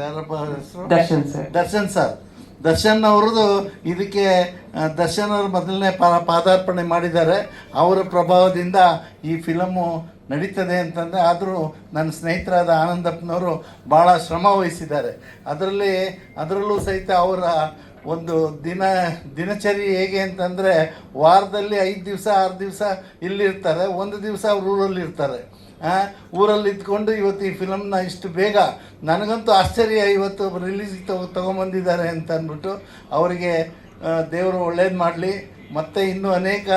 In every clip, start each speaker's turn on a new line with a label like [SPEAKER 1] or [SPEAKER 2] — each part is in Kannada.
[SPEAKER 1] ಯಾರಪ್ಪ ಹೆಸರು?
[SPEAKER 2] ದರ್ಶನ್ ಸರ್.
[SPEAKER 1] ದರ್ಶನ್ ಅವ್ರದ್ದು ಇದಕ್ಕೆ ದರ್ಶನ್ ಅವರು ಮೊದಲನೇ ಪಾದಾರ್ಪಣೆ ಮಾಡಿದ್ದಾರೆ. ಅವರ ಪ್ರಭಾವದಿಂದ ಈ ಫಿಲಮು ನಡೀತದೆ ಅಂತಂದರೆ, ಆದರೂ ನನ್ನ ಸ್ನೇಹಿತರಾದ ಆನಂದಪ್ಪನವರು ಭಾಳ ಶ್ರಮ ವಹಿಸಿದ್ದಾರೆ. ಅದರಲ್ಲೂ ಸಹಿತ ಅವರ ಒಂದು ದಿನಚರಿ ಹೇಗೆ ಅಂತಂದರೆ, ವಾರದಲ್ಲಿ 5 ದಿವಸ 6 ದಿವಸ ಇಲ್ಲಿರ್ತಾರೆ, ಒಂದು ದಿವಸ ಅವ್ರು ಊರಲ್ಲಿರ್ತಾರೆ. ಊರಲ್ಲಿ ಇದ್ಕೊಂಡು ಇವತ್ತು ಈ ಫಿಲಮ್ನ ಇಷ್ಟು ಬೇಗ, ನನಗಂತೂ ಆಶ್ಚರ್ಯ, ಇವತ್ತು ರಿಲೀಸಿಗೆ ತೊಗೊಂಬಂದಿದ್ದಾರೆ ಅಂತ ಅಂದ್ಬಿಟ್ಟು ಅವರಿಗೆ ದೇವರು ಒಳ್ಳೇದು ಮಾಡಲಿ. ಮತ್ತು ಇನ್ನೂ ಅನೇಕ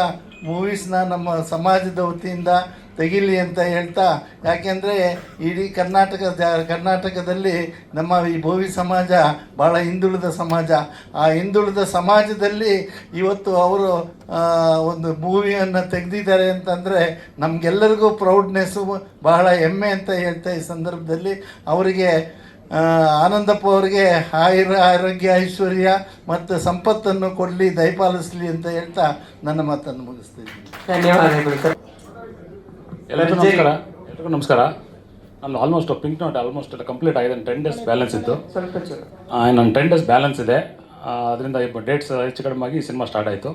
[SPEAKER 1] ಮೂವೀಸ್ನ ನಮ್ಮ ಸಮಾಜದ ವತಿಯಿಂದ ತೆಗಿಲಿ ಅಂತ ಹೇಳ್ತಾ, ಯಾಕೆಂದರೆ ಇಡೀ ಕರ್ನಾಟಕದಲ್ಲಿ ನಮ್ಮ ಈ ಭೋವಿ ಸಮಾಜ ಭಾಳ ಹಿಂದುಳಿದ ಸಮಾಜ. ಆ ಹಿಂದುಳಿದ ಸಮಾಜದಲ್ಲಿ ಇವತ್ತು ಅವರು ಒಂದು ಮೂವಿಯನ್ನು ತೆಗೆದಿದ್ದಾರೆ ಅಂತಂದರೆ ನಮಗೆಲ್ಲರಿಗೂ ಪ್ರೌಡ್ನೆಸ್ಸು, ಬಹಳ ಹೆಮ್ಮೆ ಅಂತ ಹೇಳ್ತಾ ಈ ಸಂದರ್ಭದಲ್ಲಿ ಅವರಿಗೆ ಆನಂದಪ್ಪ ಅವರಿಗೆ ಆರೋಗ್ಯ, ಐಶ್ವರ್ಯ ಮತ್ತು ಸಂಪತ್ತನ್ನು ಕೊಡಲಿ, ದಯಪಾಲಿಸಲಿ ಅಂತ ಹೇಳ್ತಾ ನನ್ನ ಮಾತನ್ನು ಮುಗಿಸ್ತಿದ್ದೀನಿ.
[SPEAKER 2] ಧನ್ಯವಾದಗಳು ಸರ್.
[SPEAKER 3] ಎಲ್ಲರಿಗೂ ನಮಸ್ಕಾರ. ನಾನು almost pink note almost complete ಆಗಿದೆ. 10 ಡೇಸ್ ಬ್ಯಾಲೆನ್ಸ್ ಇತ್ತು. ನಾನು 10 ಡೇಸ್ ಬ್ಯಾಲೆನ್ಸ್ ಇದೆ. ಅದರಿಂದ ಡೇಟ್ಸ್ ಹೆಚ್ಚು ಕಡಿಮೆ ಆಗಿ ಸಿನಿಮಾ ಸ್ಟಾರ್ಟ್ ಆಯಿತು.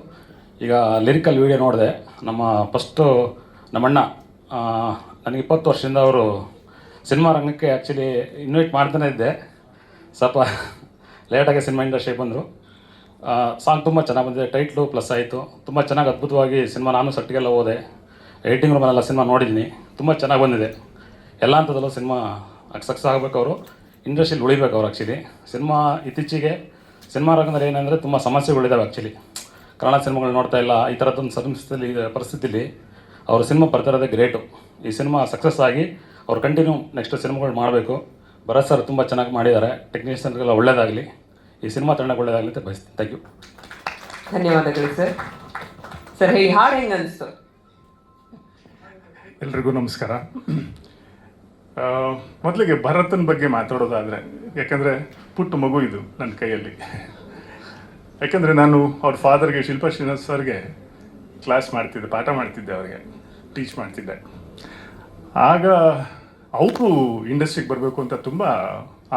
[SPEAKER 3] ಈಗ ಲಿರಿಕಲ್ ವೀಡಿಯೋ ನೋಡಿದೆ. ನಮ್ಮ ಫಸ್ಟು ನಮ್ಮಣ್ಣ ನನಗೆ 20 ವರ್ಷದಿಂದ ಅವರು ಸಿನಿಮಾ ರಂಗಕ್ಕೆ ಆ್ಯಕ್ಚುಲಿ ಇನ್ವೈಟ್ ಮಾಡ್ತಾನೆ ಇದ್ದೆ. ಸ್ವಲ್ಪ ಲೇಟಾಗಿ ಸಿನಿಮಾ ಇಂಡಸ್ಟ್ರಿಗೆ ಬಂದರು. ಸಾಂಗ್ ತುಂಬ ಚೆನ್ನಾಗಿ ಬಂದಿದೆ. ಟೈಟ್ಲು ಪ್ಲಸ್ ಆಯಿತು. ತುಂಬ ಚೆನ್ನಾಗಿ ಅದ್ಭುತವಾಗಿ ಸಿನಿಮಾ ನಾನು ಸಟ್ಟಿಗೆಲ್ಲ ಹೋದೆ. ಎಡಿಟಿಂಗ್ ರೂಮಲ್ಲೆಲ್ಲ ಸಿನಿಮಾ ನೋಡಿದ್ದೀನಿ. ತುಂಬ ಚೆನ್ನಾಗಿ ಬಂದಿದೆ. ಎಲ್ಲ ಹಂತದಲ್ಲೂ ಸಿನಿಮಾ ಸಕ್ಸಸ್ ಆಗಬೇಕು. ಅವರು ಇಂಡಸ್ಟ್ರಿಯಲ್ಲಿ ಉಳಿಬೇಕು ಅವರು. ಆ್ಯಕ್ಚುಲಿ ಇತ್ತೀಚೆಗೆ ಸಿನಿಮಾ ರಂಗದಲ್ಲಿ ಏನಂದರೆ ತುಂಬ ಸಮಸ್ಯೆಗಳಿದ್ದಾವೆ. ಆ್ಯಕ್ಚುಲಿ ಕನ್ನಡ ಸಿನಿಮಾಗಳು ನೋಡ್ತಾ ಇಲ್ಲ. ಈ ಥರದ್ದೊಂದು ಪರಿಸ್ಥಿತಿಲಿ ಅವರು ಸಿನಿಮಾ ಬರ್ತಿರೋದೇ ಗ್ರೇಟು. ಈ ಸಿನಿಮಾ ಸಕ್ಸಸ್ ಆಗಿ ಅವ್ರು ಕಂಟಿನ್ಯೂ ನೆಕ್ಸ್ಟ್ ಸಿನಿಮಾಗಳು ಮಾಡಬೇಕು. ಭರತ್ ಸರ್ ತುಂಬ ಚೆನ್ನಾಗಿ ಮಾಡಿದ್ದಾರೆ. ಟೆಕ್ನಿಷಿಯನ್ಗೆಲ್ಲ ಒಳ್ಳೆಯದಾಗಲಿ. ಈ ಸಿನಿಮಾ ತಂಡಕ್ಕೆ ಒಳ್ಳೆಯದಾಗಲಿ ಅಂತ ಬಯಸ್ತೀನಿ. Thank you.
[SPEAKER 2] ಧನ್ಯವಾದಗಳು ಸರ್. ಸರ್ ಈ ಹಾಡು ಹೆಂಗೆ ಅನಿಸ್ತು?
[SPEAKER 4] ಎಲ್ರಿಗೂ ನಮಸ್ಕಾರ. ಮೊದಲಿಗೆ ಭರತನ ಬಗ್ಗೆ ಮಾತಾಡೋದಾದರೆ, ಯಾಕಂದರೆ ಪುಟ್ಟ ಮಗು ಇದು ನನ್ನ ಕೈಯಲ್ಲಿ. ಯಾಕೆಂದರೆ ನಾನು ಅವ್ರ ಫಾದರ್ಗೆ, ಶಿಲ್ಪಾ ಶ್ರೀನಿವಾಸ್ ಸರ್ಗೆ ಪಾಠ ಮಾಡ್ತಿದ್ದೆ, ಅವ್ರಿಗೆ ಟೀಚ್ ಮಾಡ್ತಿದ್ದೆ. ಆಗ ಅವರು ಇಂಡಸ್ಟ್ರಿಗೆ ಬರಬೇಕು ಅಂತ ತುಂಬ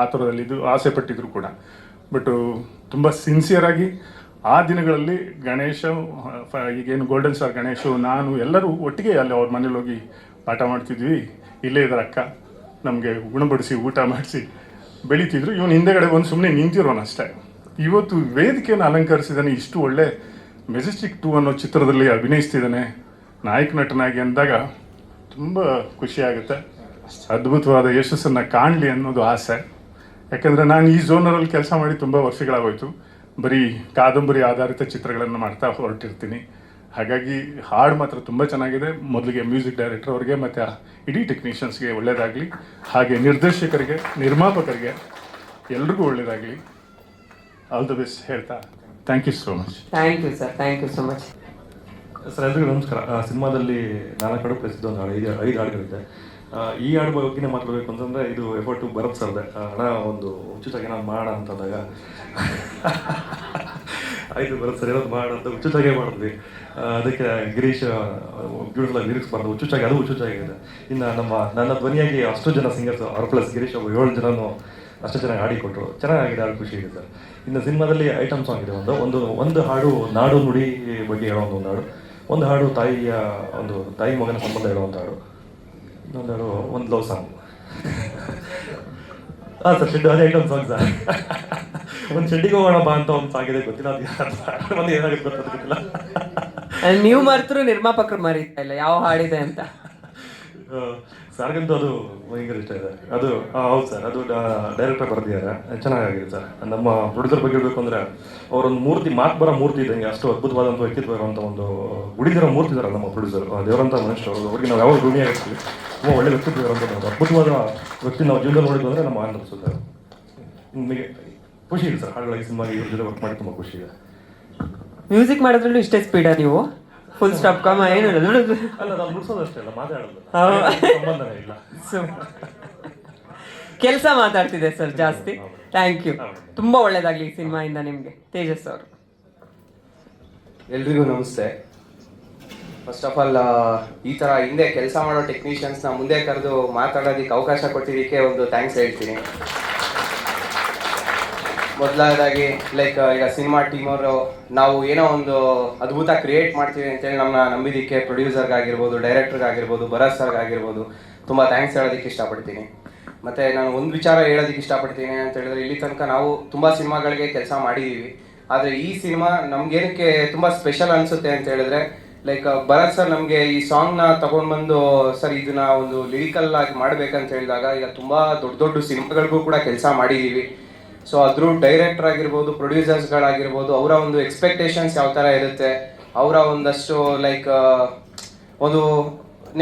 [SPEAKER 4] ಆತುರದಲ್ಲಿದ್ದು ಆಸೆ ಪಟ್ಟಿದ್ರು ಕೂಡ. ಬಟ್ಟು ತುಂಬ ಸಿನ್ಸಿಯರಾಗಿ ಆ ದಿನಗಳಲ್ಲಿ ಗಣೇಶ, ಈಗೇನು ಗೋಲ್ಡನ್ ಸ್ಟಾರ್ ಗಣೇಶು, ನಾನು ಎಲ್ಲರೂ ಒಟ್ಟಿಗೆ ಅಲ್ಲಿ ಅವ್ರ ಮನೇಲಿ ಹೋಗಿ ಪಾಠ ಮಾಡ್ತಿದ್ವಿ. ಇಲ್ಲೇ ಇದ್ದಾರೆ ಅಕ್ಕ, ನಮಗೆ ಗುಣಪಡಿಸಿ ಊಟ ಮಾಡಿಸಿ ಬೆಳೀತಿದ್ರು. ಇವನು ಹಿಂದೆಗಡೆ ಒಂದು ಸುಮ್ಮನೆ ನಿಂತಿರೋನು ಅಷ್ಟೇ. ಇವತ್ತು ವೇದಿಕೆಯನ್ನು ಅಲಂಕರಿಸಿದ್ದಾನೆ. ಇಷ್ಟು ಒಳ್ಳೆ ಮೆಜೆಸ್ಟಿಕ್ 2 ಅನ್ನೋ ಚಿತ್ರದಲ್ಲಿ ಅಭಿನಯಿಸ್ತಿದ್ದಾನೆ ನಾಯಕ ನಟನಾಗಿ ಅಂದಾಗ ತುಂಬ ಖುಷಿಯಾಗುತ್ತೆ. ಅದ್ಭುತವಾದ ಯಶಸ್ಸನ್ನು ಕಾಣಲಿ ಅನ್ನೋದು ಆಸೆ. ಯಾಕೆಂದರೆ ನಾನು ಈ ಝೋನರಲ್ಲಿ ಕೆಲಸ ಮಾಡಿ ತುಂಬ ವರ್ಷಗಳಾಗೋಯ್ತು. ಬರೀ ಕಾದಂಬರಿ ಆಧಾರಿತ ಚಿತ್ರಗಳನ್ನು ಮಾಡ್ತಾ ಹೊರಟಿರ್ತೀನಿ. ಹಾಗಾಗಿ ಹಾಡು ಮಾತ್ರ ತುಂಬ ಚೆನ್ನಾಗಿದೆ. ಮೊದಲಿಗೆ ಮ್ಯೂಸಿಕ್ ಡೈರೆಕ್ಟರ್ ಅವ್ರಿಗೆ ಮತ್ತು ಇಡೀ ಟೆಕ್ನಿಷಿಯನ್ಸ್ಗೆ ಒಳ್ಳೆಯದಾಗಲಿ. ಹಾಗೆ ನಿರ್ದೇಶಕರಿಗೆ, ನಿರ್ಮಾಪಕರಿಗೆ ಎಲ್ರಿಗೂ ಒಳ್ಳೆಯದಾಗಲಿ. ಆಲ್ ದ ಬೆಸ್ಟ್ ಹೇಳ್ತಾ thank you so much.
[SPEAKER 2] Thank you sir. Thank you so much.
[SPEAKER 5] Sir ಎಲ್ರಿಗೂ ನಮಸ್ಕಾರ. ಸಿನಿಮಾದಲ್ಲಿ 4 ಹಾಡು ಪ್ರಸಿದ್ಧ ಒಂದು ಹಾಡು, 5 ಹಾಡುಗಳಿದೆ. ಈ ಹಾಡು ಬಗ್ಗೆನೇ ಮಾತಾಡಬೇಕು ಅಂತಂದರೆ ಇದು ಎಫರ್ಟು ಭರತ್ ಸರ್ದೆ. ಹಣ ಒಂದು ಹುಚ್ಚುಚಾಗಿ ನಾನು ಮಾಡೋಣ ಅಂತಂದಾಗ ಆಯಿತು ಭರತ್ ಸರ್ ಏನಾದ್ರು ಮಾಡೋಣ ಅಂತ ಹುಚ್ಚುಚಾಗೆ ಮಾಡಿದ್ವಿ. ಅದಕ್ಕೆ ಗಿರೀಶ್ ಬ್ಯೂಟಿಫುಲ್ ಆಗಿ ಲಿರಿಕ್ಸ್ ಮಾಡಿದ್ರು. ಹುಚ್ಚುಚಾಗಿ ಅದು ಹುಚ್ಚುಚಾಗಿದೆ. ಇನ್ನು ನನ್ನ ಧ್ವನಿಯಾಗಿ ಅಷ್ಟು ಜನ ಸಿಂಗರ್ಸ್, ಅವ್ರ ಪ್ಲಸ್ ಗಿರೀಶ್ 7 ಜನನು ಅಷ್ಟು ಚೆನ್ನಾಗಿ ಹಾಡಿಕೊಟ್ರು. ಚೆನ್ನಾಗಿದೆ, ಹಾಡು ಖುಷಿ ಇದೆ ಸರ್. ಇನ್ನು ಸಿನಿಮಾದಲ್ಲಿ ಐಟಮ್ ಸಾಂಗ್ ಇದೆ. ಒಂದು ಹಾಡು ನಾಡು ನುಡಿ ಬಗ್ಗೆ ಹೇಳೋ ಒಂದು ಹಾಡು, ಒಂದು ಹಾಡು ತಾಯಿ ಮಗನ ಸಂಬಂಧ ಹೇಳುವಂಥ ಹಾಡು, ಇನ್ನೊಂದು ಹಾಡು ಒಂದು ಲವ್ ಸಾಂಗ್. ಹಾಂ ಸರ್, ಅದೇ ಐಟಮ್ ಸಾಂಗ್ ಸರ್. ಒಂದು ಶೆಡ್ಡಿಗೆ ಹೋಗೋಣ ಬಾ ಅಂತ ಒಂದು ಸಾಂಗ್ ಇದೆ, ಗೊತ್ತಿಲ್ಲ ಅದು ಏನಾಗುತ್ತೆ ಗೊತ್ತಿಲ್ಲ.
[SPEAKER 2] ನೀವು ಮರ್ತರು ನಿರ್ಮಾಪಕರು ಮರೀತಾ ಇಲ್ಲ ಯಾವ ಹಾಡಿದೆ ಅಂತ.
[SPEAKER 5] ಸರ್ಗಂತೂ ಅದು ಭಯಂಕರ ಇಷ್ಟ ಇದೆ. ಅದು ಹೌದು ಸರ್, ಅದು ಡೈರೆಕ್ಟರ್ ಬರೆದಿದ್ದಾರೆ, ಚೆನ್ನಾಗಿದೆ ಸರ್. ನಮ್ಮ ಪ್ರೊಡ್ಯೂಸರ್ ಬಗ್ಗೆ ಹೇಳಬೇಕು ಅಂದರೆ ಅವರೊಂದು ಮಾತು ಬರೋ ಮೂರ್ತಿ ಇದ್ದಂಗೆ, ಅಷ್ಟು ಅದ್ಭುತವಾದಂಥ ವ್ಯಕ್ತಿತ್ವ ಇರುವಂಥ ಒಂದು ಉಳಿದಿರೋ ಮೂರ್ತಿ ಇದ್ದಾರಲ್ಲ ನಮ್ಮ ಪ್ರೊಡ್ಯೂಸರ್, ದೇವರಂಥ ಮನುಷ್ಯರು. ಅವ್ರಿಗೆ ನಾವು ಯಾವಾಗ ಭೂಮಿ ಆಗಿರ್ತೀವಿ, ತುಂಬ ಒಳ್ಳೆ ವ್ಯಕ್ತಿತ್ವ ಇರುವಂಥ ಅದ್ಭುತವಾದ ವ್ಯಕ್ತಿ ನಾವು ಜೀವನದಲ್ಲಿ ನೋಡಿದ್ವಿ ಅಂದರೆ ನಮ್ಮ ಆನಂದ ಸರ್. ನಿಮಗೆ ಖುಷಿ ಇದೆ ಸರ್ ಹಾಡುಗಳಿಗೆ, ಸಿನಿಮಾಗೆ ಇವ್ರ ಜೊತೆ ವರ್ಕ್ ಮಾಡಿ ತುಂಬ ಖುಷಿ ಇದೆ.
[SPEAKER 2] ಮ್ಯೂಸಿಕ್ ಮಾಡೋದ್ರಲ್ಲೂ ಇಷ್ಟೇ ಸ್ಪೀಡಾ ನೀವು? ಫುಲ್ ಸ್ಟಾಪ್ ಕಮ ಏನು
[SPEAKER 5] ಅಲ್ಲ, ನಾವು ನುಡ್ಸೋದಷ್ಟೇ ಅಲ್ಲ, ಮಾತಾಡೋದು ಸಂಬಂಧನೇ ಇಲ್ಲ.
[SPEAKER 2] ಕೆಲಸ ಮಾತಾಡ್ತಿದೆ ಸರ್ ಜಾಸ್ತಿ. Thank you. ತುಂಬ ಒಳ್ಳೇದಾಗಲಿ ಈ ಸಿನಿಮಾಯಿಂದ ನಿಮಗೆ. ತೇಜಸ್ ಅವರು.
[SPEAKER 6] ಎಲ್ರಿಗೂ ನಮಸ್ತೆ. ಫಸ್ಟ್ ಆಫ್ ಆಲ್ ಈ ಥರ ಹಿಂದೆ ಕೆಲಸ ಮಾಡೋ ಟೆಕ್ನಿಷಿಯನ್ಸ್ನ ಮುಂದೆ ಕರೆದು ಮಾತಾಡೋದಕ್ಕೆ ಅವಕಾಶ ಕೊಟ್ಟಿದ್ದಕ್ಕೆ ಒಂದು ಥ್ಯಾಂಕ್ಸ್ ಹೇಳ್ತೀನಿ. ಮೊದಲನೇದಾಗಿ ಲೈಕ್ ಈಗ ಸಿನಿಮಾ ಟೀಮವರು ನಾವು ಏನೋ ಒಂದು ಅದ್ಭುತ ಕ್ರಿಯೇಟ್ ಮಾಡ್ತೀವಿ ಅಂತೇಳಿ ನಮ್ಮನ್ನ ನಂಬಿದ್ದಕ್ಕೆ ಪ್ರೊಡ್ಯೂಸರ್ಗಾಗಿರ್ಬೋದು, ಡೈರೆಕ್ಟರ್ಗಾಗಿರ್ಬೋದು, ಭರತ್ ಸರ್ಗಾಗಿರ್ಬೋದು ತುಂಬ ಥ್ಯಾಂಕ್ಸ್ ಹೇಳೋದಕ್ಕೆ ಇಷ್ಟಪಡ್ತೀನಿ. ಮತ್ತು ನಾನು ಒಂದು ವಿಚಾರ ಹೇಳೋದಕ್ಕೆ ಇಷ್ಟಪಡ್ತೀನಿ ಅಂತ ಹೇಳಿದ್ರೆ, ಇಲ್ಲಿ ತನಕ ನಾವು ತುಂಬ ಸಿನಿಮಾಗಳಿಗೆ ಕೆಲಸ ಮಾಡಿದ್ದೀವಿ. ಆದರೆ ಈ ಸಿನಿಮಾ ನಮಗೇನಕ್ಕೆ ತುಂಬ ಸ್ಪೆಷಲ್ ಅನಿಸುತ್ತೆ ಅಂತ ಹೇಳಿದ್ರೆ, ಲೈಕ್ ಭರತ್ ಸರ್ ನಮಗೆ ಈ ಸಾಂಗ್ನ ತೊಗೊಂಡ್ಬಂದು ಸರ್ ಇದನ್ನ ಒಂದು ಲಿರಿಕಲ್ ಆಗಿ ಮಾಡಬೇಕಂತ ಹೇಳಿದಾಗ, ಈಗ ತುಂಬ ದೊಡ್ಡ ದೊಡ್ಡ ಸಿನಿಮಾಗಳಿಗೂ ಕೂಡ ಕೆಲಸ ಮಾಡಿದ್ದೀವಿ. ಸೊ ಅದ್ರ ಡೈರೆಕ್ಟರ್ ಆಗಿರ್ಬೋದು, ಪ್ರೊಡ್ಯೂಸರ್ಸ್ಗಳಾಗಿರ್ಬೋದು, ಅವರ ಒಂದು ಎಕ್ಸ್ಪೆಕ್ಟೇಷನ್ಸ್ ಯಾವ ಥರ ಇರುತ್ತೆ, ಅವರ ಒಂದಷ್ಟು ಲೈಕ್ ಒಂದು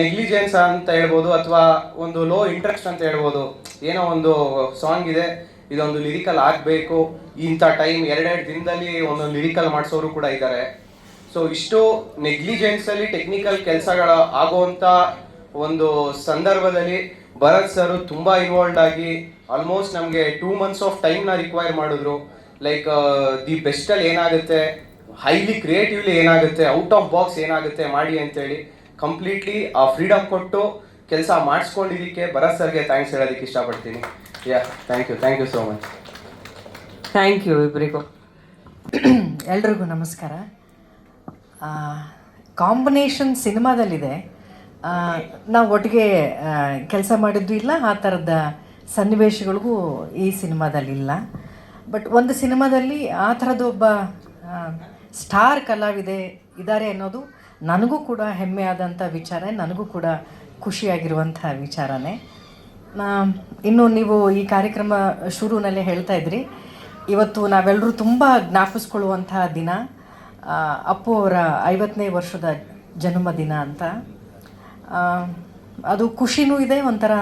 [SPEAKER 6] ನೆಗ್ಲಿಜೆನ್ಸ್ ಅಂತ ಹೇಳ್ಬೋದು, ಅಥವಾ ಒಂದು ಲೋ ಇಂಟ್ರೆಸ್ಟ್ ಅಂತ ಹೇಳ್ಬೋದು. ಏನೋ ಒಂದು ಸಾಂಗ್ ಇದೆ, ಇದೊಂದು ಲಿರಿಕಲ್ ಆಗಬೇಕು, ಇಂಥ ಟೈಮ್ 2 ದಿನದಲ್ಲಿ ಒಂದೊಂದು ಲಿರಿಕಲ್ ಮಾಡಿಸೋರು ಕೂಡ ಇದ್ದಾರೆ. ಸೊ ಇಷ್ಟು ನೆಗ್ಲಿಜೆನ್ಸಲ್ಲಿ ಟೆಕ್ನಿಕಲ್ ಕೆಲಸಗಳ ಆಗುವಂಥ ಒಂದು ಸಂದರ್ಭದಲ್ಲಿ ಭರತ್ ಸರ್ ತುಂಬ ಇನ್ವಾಲ್ವ್ ಆಗಿ ಆಲ್ಮೋಸ್ಟ್ ನಮಗೆ 2 months ಆಫ್ ಟೈಮ್ನ ರಿಕ್ವೈರ್ ಮಾಡಿದ್ರು. ಲೈಕ್ ದಿ ಬೆಸ್ಟಲ್ಲಿ ಏನಾಗುತ್ತೆ, ಹೈಲಿ ಕ್ರಿಯೇಟಿವ್ಲಿ ಏನಾಗುತ್ತೆ, ಔಟ್ ಆಫ್ ಬಾಕ್ಸ್ ಏನಾಗುತ್ತೆ ಮಾಡಿ ಅಂತೇಳಿ ಕಂಪ್ಲೀಟ್ಲಿ ಆ ಫ್ರೀಡಮ್ ಕೊಟ್ಟು ಕೆಲಸ ಮಾಡಿಸ್ಕೊಂಡಿದ್ದಕ್ಕೆ ಭರತ್ ಸರ್ಗೆ ಥ್ಯಾಂಕ್ಸ್ ಹೇಳೋದಕ್ಕೆ ಇಷ್ಟಪಡ್ತೀನಿ. Thank you so much.
[SPEAKER 2] Thank you ಇಬ್ಬರಿಗೂ.
[SPEAKER 7] ಎಲ್ರಿಗೂ ನಮಸ್ಕಾರ. ಕಾಂಬಿನೇಷನ್ ಸಿನಿಮಾದಲ್ಲಿದೆ, ನಾವು ಒಟ್ಟಿಗೆ ಕೆಲಸ ಮಾಡಿದ್ದು ಇಲ್ಲ, ಆ ಥರದ ಸನ್ನಿವೇಶಗಳಿಗೂ ಈ ಸಿನಿಮಾದಲ್ಲಿಲ್ಲ. ಬಟ್ ಒಂದು ಸಿನಿಮಾದಲ್ಲಿ ಆ ಥರದ್ದು ಒಬ್ಬ ಸ್ಟಾರ್ ಕಲಾವಿದೆ ಇದ್ದಾರೆ ಅನ್ನೋದು ನನಗೂ ಕೂಡ ಹೆಮ್ಮೆ ಆದಂಥ ವಿಚಾರ, ನನಗೂ ಕೂಡ ಖುಷಿಯಾಗಿರುವಂಥ ವಿಚಾರನೇ. ಇನ್ನು ನೀವು ಈ ಕಾರ್ಯಕ್ರಮ ಶುರುವಿನಲ್ಲೇ ಹೇಳ್ತಾ ಇದ್ರಿ, ಇವತ್ತು ನಾವೆಲ್ಲರೂ ತುಂಬ ಜ್ಞಾಪಿಸ್ಕೊಳ್ಳುವಂಥ ದಿನ ಅಪ್ಪು ಅವರ 50ನೇ ವರ್ಷದ ಜನ್ಮದಿನ ಅಂತ. ಅದು ಖುಷಿನೂ ಇದೆ, ಒಂಥರ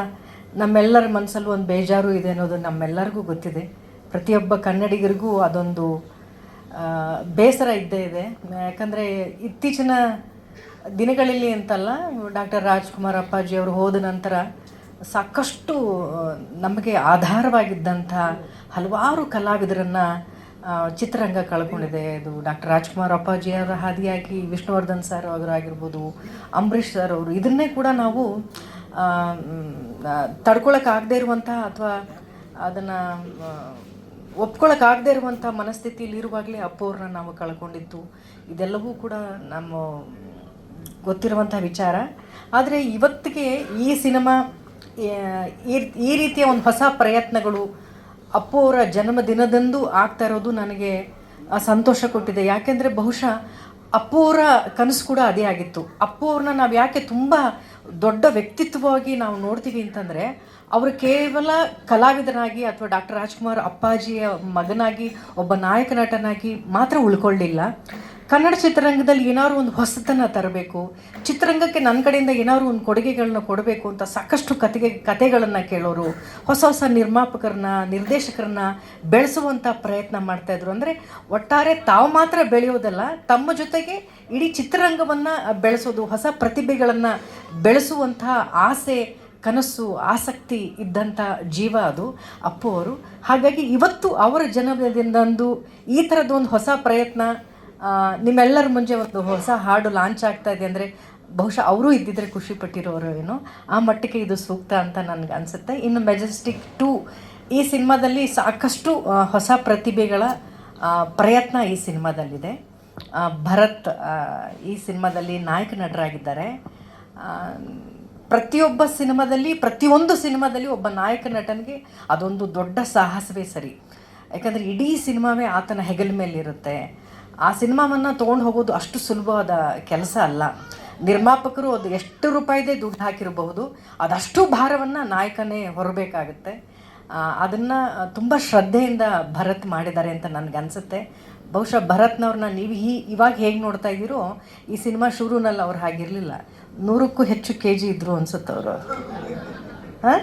[SPEAKER 7] ನಮ್ಮೆಲ್ಲರ ಮನಸ್ಸಲ್ಲೂ ಒಂದು ಬೇಜಾರು ಇದೆ ಅನ್ನೋದು ನಮ್ಮೆಲ್ಲರಿಗೂ ಗೊತ್ತಿದೆ. ಪ್ರತಿಯೊಬ್ಬ ಕನ್ನಡಿಗರಿಗೂ ಅದೊಂದು ಬೇಸರ ಇದ್ದೇ ಇದೆ. ಯಾಕಂದರೆ ಇತ್ತೀಚಿನ ದಿನಗಳಲ್ಲಿ ಅಂತಲ್ಲ, ಡಾಕ್ಟರ್ ರಾಜ್ಕುಮಾರ್ ಅಪ್ಪಾಜಿಯವರು ಹೋದ ನಂತರ ಸಾಕಷ್ಟು ನಮಗೆ ಆಧಾರವಾಗಿದ್ದಂಥ ಹಲವಾರು ಕಲಾವಿದರನ್ನು ಚಿತ್ರರಂಗ ಕಳ್ಕೊಂಡಿದೆ. ಇದು ಡಾಕ್ಟರ್ ರಾಜ್ಕುಮಾರ್ ಅಪ್ಪಾಜಿಯವರ ಹಾದಿಯಾಗಿ ವಿಷ್ಣುವರ್ಧನ್ ಸರ್ ಅವರಾಗಿರ್ಬೋದು, ಅಂಬರೀಷ್ ಸರ್ ಅವರು, ಇದನ್ನೇ ಕೂಡ ನಾವು ತಡ್ಕೊಳಕ್ಕಾಗದೇ ಇರುವಂಥ ಅಥವಾ ಅದನ್ನು ಒಪ್ಕೊಳ್ಳೋಕ್ಕಾಗದೇ ಇರುವಂಥ ಮನಸ್ಥಿತಿಯಲ್ಲಿ ಇರುವಾಗಲೇ ಅಪ್ಪು ಅವ್ರನ್ನ ನಾವು ಕಳ್ಕೊಂಡಿದ್ದು, ಇದೆಲ್ಲವೂ ಕೂಡ ನಮ್ಮ ಗೊತ್ತಿರುವಂಥ ವಿಚಾರ. ಆದರೆ ಇವತ್ತಿಗೆ ಈ ಸಿನಿಮಾ ಈ ರೀತಿಯ ಒಂದು ಹೊಸ ಪ್ರಯತ್ನಗಳು ಅಪ್ಪು ಅವರ ಜನ್ಮದಿನದಂದು ಆಗ್ತಾ ಇರೋದು ನನಗೆ ಸಂತೋಷ ಕೊಟ್ಟಿದೆ. ಯಾಕೆಂದರೆ ಬಹುಶಃ ಅಪ್ಪು ಅವರ ಕನಸು ಕೂಡ ಅದೇ ಆಗಿತ್ತು. ಅಪ್ಪು ಅವ್ರನ್ನ ನಾವು ಯಾಕೆ ತುಂಬ ದೊಡ್ಡ ವ್ಯಕ್ತಿತ್ವವಾಗಿ ನಾವು ನೋಡ್ತೀವಿ ಅಂತಂದರೆ, ಅವರು ಕೇವಲ ಕಲಾವಿದನಾಗಿ ಅಥವಾ ಡಾಕ್ಟರ್ ರಾಜ್ಕುಮಾರ್ ಅಪ್ಪಾಜಿಯ ಮಗನಾಗಿ ಒಬ್ಬ ನಾಯಕ ನಟನಾಗಿ ಮಾತ್ರ ಉಳ್ಕೊಳ್ಳಿಲ್ಲ. ಕನ್ನಡ ಚಿತ್ರರಂಗದಲ್ಲಿ ಏನಾದ್ರು ಒಂದು ಹೊಸತನ್ನು ತರಬೇಕು, ಚಿತ್ರರಂಗಕ್ಕೆ ನನ್ನ ಕಡೆಯಿಂದ ಏನಾದ್ರು ಒಂದು ಕೊಡುಗೆಗಳನ್ನ ಕೊಡಬೇಕು ಅಂತ ಸಾಕಷ್ಟು ಕತೆಗಳನ್ನು ಕೇಳೋರು, ಹೊಸ ಹೊಸ ನಿರ್ಮಾಪಕರನ್ನ, ನಿರ್ದೇಶಕರನ್ನ ಬೆಳೆಸುವಂಥ ಪ್ರಯತ್ನ ಮಾಡ್ತಾಯಿದ್ರು. ಅಂದರೆ ಒಟ್ಟಾರೆ ತಾವು ಮಾತ್ರ ಬೆಳೆಯೋದಲ್ಲ, ತಮ್ಮ ಜೊತೆಗೆ ಇಡೀ ಚಿತ್ರರಂಗವನ್ನು ಬೆಳೆಸೋದು, ಹೊಸ ಪ್ರತಿಭೆಗಳನ್ನು ಬೆಳೆಸುವಂಥ ಆಸೆ, ಕನಸು, ಆಸಕ್ತಿ ಇದ್ದಂಥ ಜೀವ ಅದು ಅಪ್ಪು ಅವರು. ಹಾಗಾಗಿ ಇವತ್ತು ಅವರ ಜನ್ಮದಿನದಂದು ಈ ಥರದ್ದೊಂದು ಹೊಸ ಪ್ರಯತ್ನ, ನಿಮ್ಮೆಲ್ಲರ ಮುಂಚೆ ಒಂದು ಹೊಸ ಹಾಡು ಲಾಂಚ್ ಆಗ್ತಾ ಇದೆ ಅಂದರೆ ಬಹುಶಃ ಅವರೂ ಇದ್ದಿದ್ರೆ ಖುಷಿ ಪಟ್ಟಿರೋರು ಏನೋ, ಆ ಮಟ್ಟಿಗೆ ಇದು ಸೂಕ್ತ ಅಂತ ನನಗೆ ಅನಿಸುತ್ತೆ. ಇನ್ನು ಮೆಜೆಸ್ಟಿಕ್ 2 ಈ ಸಿನಿಮಾದಲ್ಲಿ ಸಾಕಷ್ಟು ಹೊಸ ಪ್ರತಿಭೆಗಳ ಪ್ರಯತ್ನ ಈ ಸಿನಿಮಾದಲ್ಲಿದೆ. ಭರತ್ ಈ ಸಿನಿಮಾದಲ್ಲಿ ನಾಯಕ ನಟರಾಗಿದ್ದಾರೆ. ಪ್ರತಿಯೊಬ್ಬ ಸಿನಿಮಾದಲ್ಲಿ, ಪ್ರತಿಯೊಂದು ಸಿನಿಮಾದಲ್ಲಿ ಒಬ್ಬ ನಾಯಕ ನಟನಿಗೆ ಅದೊಂದು ದೊಡ್ಡ ಸಾಹಸವೇ ಸರಿ. ಯಾಕಂದರೆ ಇಡೀ ಸಿನಿಮಾವೇ ಆತನ ಹೆಗಲ ಮೇಲಿರುತ್ತೆ. ಆ ಸಿನಿಮಾವನ್ನು ತೊಗೊಂಡು ಹೋಗೋದು ಅಷ್ಟು ಸುಲಭವಾದ ಕೆಲಸ ಅಲ್ಲ. ನಿರ್ಮಾಪಕರು ಅದು ಎಷ್ಟು ರೂಪಾಯಿದೇ ದುಡ್ಡು ಹಾಕಿರಬಹುದು, ಅದಷ್ಟು ಭಾರವನ್ನು ನಾಯಕನೇ ಹೊರಬೇಕಾಗುತ್ತೆ. ಅದನ್ನು ತುಂಬ ಶ್ರದ್ಧೆಯಿಂದ ಭರತ್ ಮಾಡಿದ್ದಾರೆ ಅಂತ ನನಗನ್ಸುತ್ತೆ. ಬಹುಶಃ ಭರತ್ನವ್ರನ್ನ ನೀವು ಇವಾಗ ಹೇಗೆ ನೋಡ್ತಾ ಇದ್ದೀರೋ, ಈ ಸಿನಿಮಾ ಶುರುನಲ್ಲಿ ಅವ್ರು ಹಾಗಿರಲಿಲ್ಲ. 100ಕ್ಕೂ ಹೆಚ್ಚು kg ಇದ್ದರು ಅನಿಸುತ್ತೆ ಅವರು. ಹಾಂ,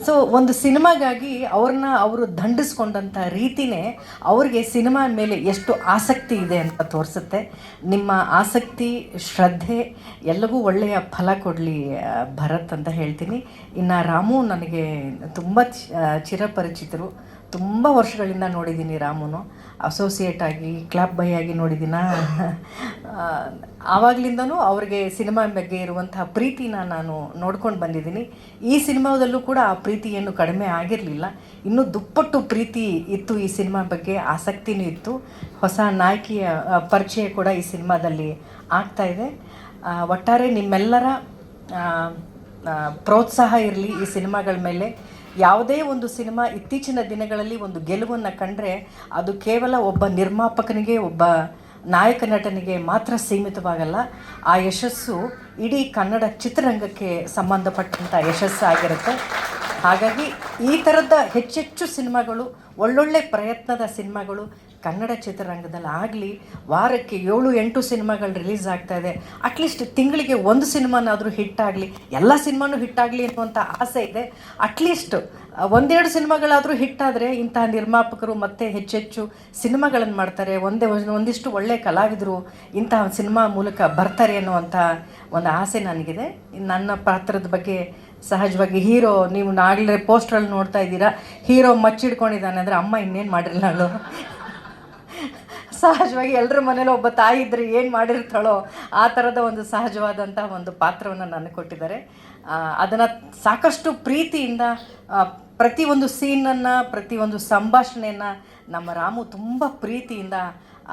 [SPEAKER 7] ಸೊ ಒಂದು ಸಿನಿಮಾಗಾಗಿ ಅವರು ದಂಡಿಸ್ಕೊಂಡಂಥ ರೀತಿಯೇ ಅವ್ರಿಗೆ ಸಿನಿಮಾ ಮೇಲೆ ಎಷ್ಟು ಆಸಕ್ತಿ ಇದೆ ಅಂತ ತೋರಿಸುತ್ತೆ. ನಿಮ್ಮ ಆಸಕ್ತಿ, ಶ್ರದ್ಧೆ ಎಲ್ಲವೂ ಒಳ್ಳೆಯ ಫಲ ಕೊಡಲಿ ಭರತ್ ಅಂತ ಹೇಳ್ತೀನಿ. ಇನ್ನು ರಾಮು ನನಗೆ ತುಂಬ ಚಿರಪರಿಚಿತರು, ತುಂಬ ವರ್ಷಗಳಿಂದ ನೋಡಿದ್ದೀನಿ ರಾಮುನು. ಅಸೋಸಿಯೇಟ್ ಆಗಿ, ಕ್ಲಬ್ ಬಾಯ್ ಆಗಿ ನೋಡಿದ್ದೀನ. ಆವಾಗಲಿಂದನೂ ಅವ್ರಿಗೆ ಸಿನಿಮಾ ಬಗ್ಗೆ ಇರುವಂತಹ ಪ್ರೀತಿನ ನಾನು ನೋಡ್ಕೊಂಡು ಬಂದಿದ್ದೀನಿ. ಈ ಸಿನಿಮಾದಲ್ಲೂ ಕೂಡ ಆ ಪ್ರೀತಿ ಏನು ಕಡಿಮೆ ಆಗಿರಲಿಲ್ಲ, ಇನ್ನೂ ದುಪ್ಪಟ್ಟು ಪ್ರೀತಿ ಇತ್ತು. ಈ ಸಿನಿಮಾ ಬಗ್ಗೆ ಆಸಕ್ತಿನೂ ಇತ್ತು. ಹೊಸ ನಾಯಕಿಯ ಪರಿಚಯ ಕೂಡ ಈ ಸಿನಿಮಾದಲ್ಲಿ ಆಗ್ತಾಯಿದೆ. ಒಟ್ಟಾರೆ ನಿಮ್ಮೆಲ್ಲರ ಪ್ರೋತ್ಸಾಹ ಇರಲಿ ಈ ಸಿನಿಮಾಗಳ ಮೇಲೆ. ಯಾವುದೇ ಒಂದು ಸಿನಿಮಾ ಇತ್ತೀಚಿನ ದಿನಗಳಲ್ಲಿ ಒಂದು ಗೆಲುವನ್ನು ಕಂಡ್ರೆ ಅದು ಕೇವಲ ಒಬ್ಬ ನಿರ್ಮಾಪಕನಿಗೆ, ಒಬ್ಬ ನಾಯಕ ನಟನಿಗೆ ಮಾತ್ರ ಸೀಮಿತವಾಗಲ್ಲ. ಆ ಯಶಸ್ಸು ಇಡೀ ಕನ್ನಡ ಚಿತ್ರರಂಗಕ್ಕೆ ಸಂಬಂಧಪಟ್ಟಂಥ ಯಶಸ್ಸಾಗಿರುತ್ತೆ. ಹಾಗಾಗಿ ಈ ಥರದ ಹೆಚ್ಚೆಚ್ಚು ಸಿನಿಮಾಗಳು, ಒಳ್ಳೊಳ್ಳೆ ಪ್ರಯತ್ನದ ಸಿನಿಮಾಗಳು ಕನ್ನಡ ಚಿತ್ರರಂಗದಲ್ಲಿ ಆಗಲಿ. ವಾರಕ್ಕೆ 7-8 ಸಿನಿಮಾಗಳು ರಿಲೀಸ್ ಆಗ್ತಾಯಿದೆ. ಅಟ್ಲೀಸ್ಟ್ ತಿಂಗಳಿಗೆ ಒಂದು ಸಿನಿಮಾನಾದರೂ ಹಿಟ್ಟಾಗಲಿ, ಎಲ್ಲ ಸಿನಿಮಾನೂ ಹಿಟ್ಟಾಗಲಿ ಅನ್ನುವಂಥ ಆಸೆ ಇದೆ. ಅಟ್ಲೀಸ್ಟ್ 1-2 ಸಿನಿಮಾಗಳಾದರೂ ಹಿಟ್ಟಾದರೆ ಇಂತಹ ನಿರ್ಮಾಪಕರು ಮತ್ತೆ ಹೆಚ್ಚೆಚ್ಚು ಸಿನಿಮಾಗಳನ್ನು ಮಾಡ್ತಾರೆ. ಒಂದಿಷ್ಟು ಒಳ್ಳೆಯ ಕಲಾವಿದರು ಇಂತಹ ಸಿನಿಮಾ ಮೂಲಕ ಬರ್ತಾರೆ ಅನ್ನುವಂಥ ಒಂದು ಆಸೆ ನನಗಿದೆ. ನನ್ನ ಪಾತ್ರದ ಬಗ್ಗೆ ಸಹಜವಾಗಿ ಹೀರೋ, ನೀವು ನಾಗಲೇ ಪೋಸ್ಟ್ರಲ್ಲಿ ನೋಡ್ತಾ ಇದ್ದೀರಾ, ಹೀರೋ ಮಚ್ಚಿಡ್ಕೊಂಡಿದ್ದಾನೆ ಅಂದರೆ ಅಮ್ಮ ಇನ್ನೇನು ಮಾಡಿರಲ್ಲ ಅವಳು. ಸಹಜವಾಗಿ ಎಲ್ಲರ ಮನೇಲಿ ಒಬ್ಬ ತಾಯಿ ಇದ್ದರೆ ಏನು ಮಾಡಿರ್ತಾಳೋ ಆ ಥರದ ಒಂದು ಸಹಜವಾದಂಥ ಒಂದು ಪಾತ್ರವನ್ನು ನನಗೆ ಕೊಟ್ಟಿದ್ದಾರೆ. ಅದನ್ನು ಸಾಕಷ್ಟು ಪ್ರೀತಿಯಿಂದ ಪ್ರತಿಯೊಂದು ಸೀನನ್ನು, ಪ್ರತಿಯೊಂದು ಸಂಭಾಷಣೆಯನ್ನು ನಮ್ಮ ರಾಮು ತುಂಬ ಪ್ರೀತಿಯಿಂದ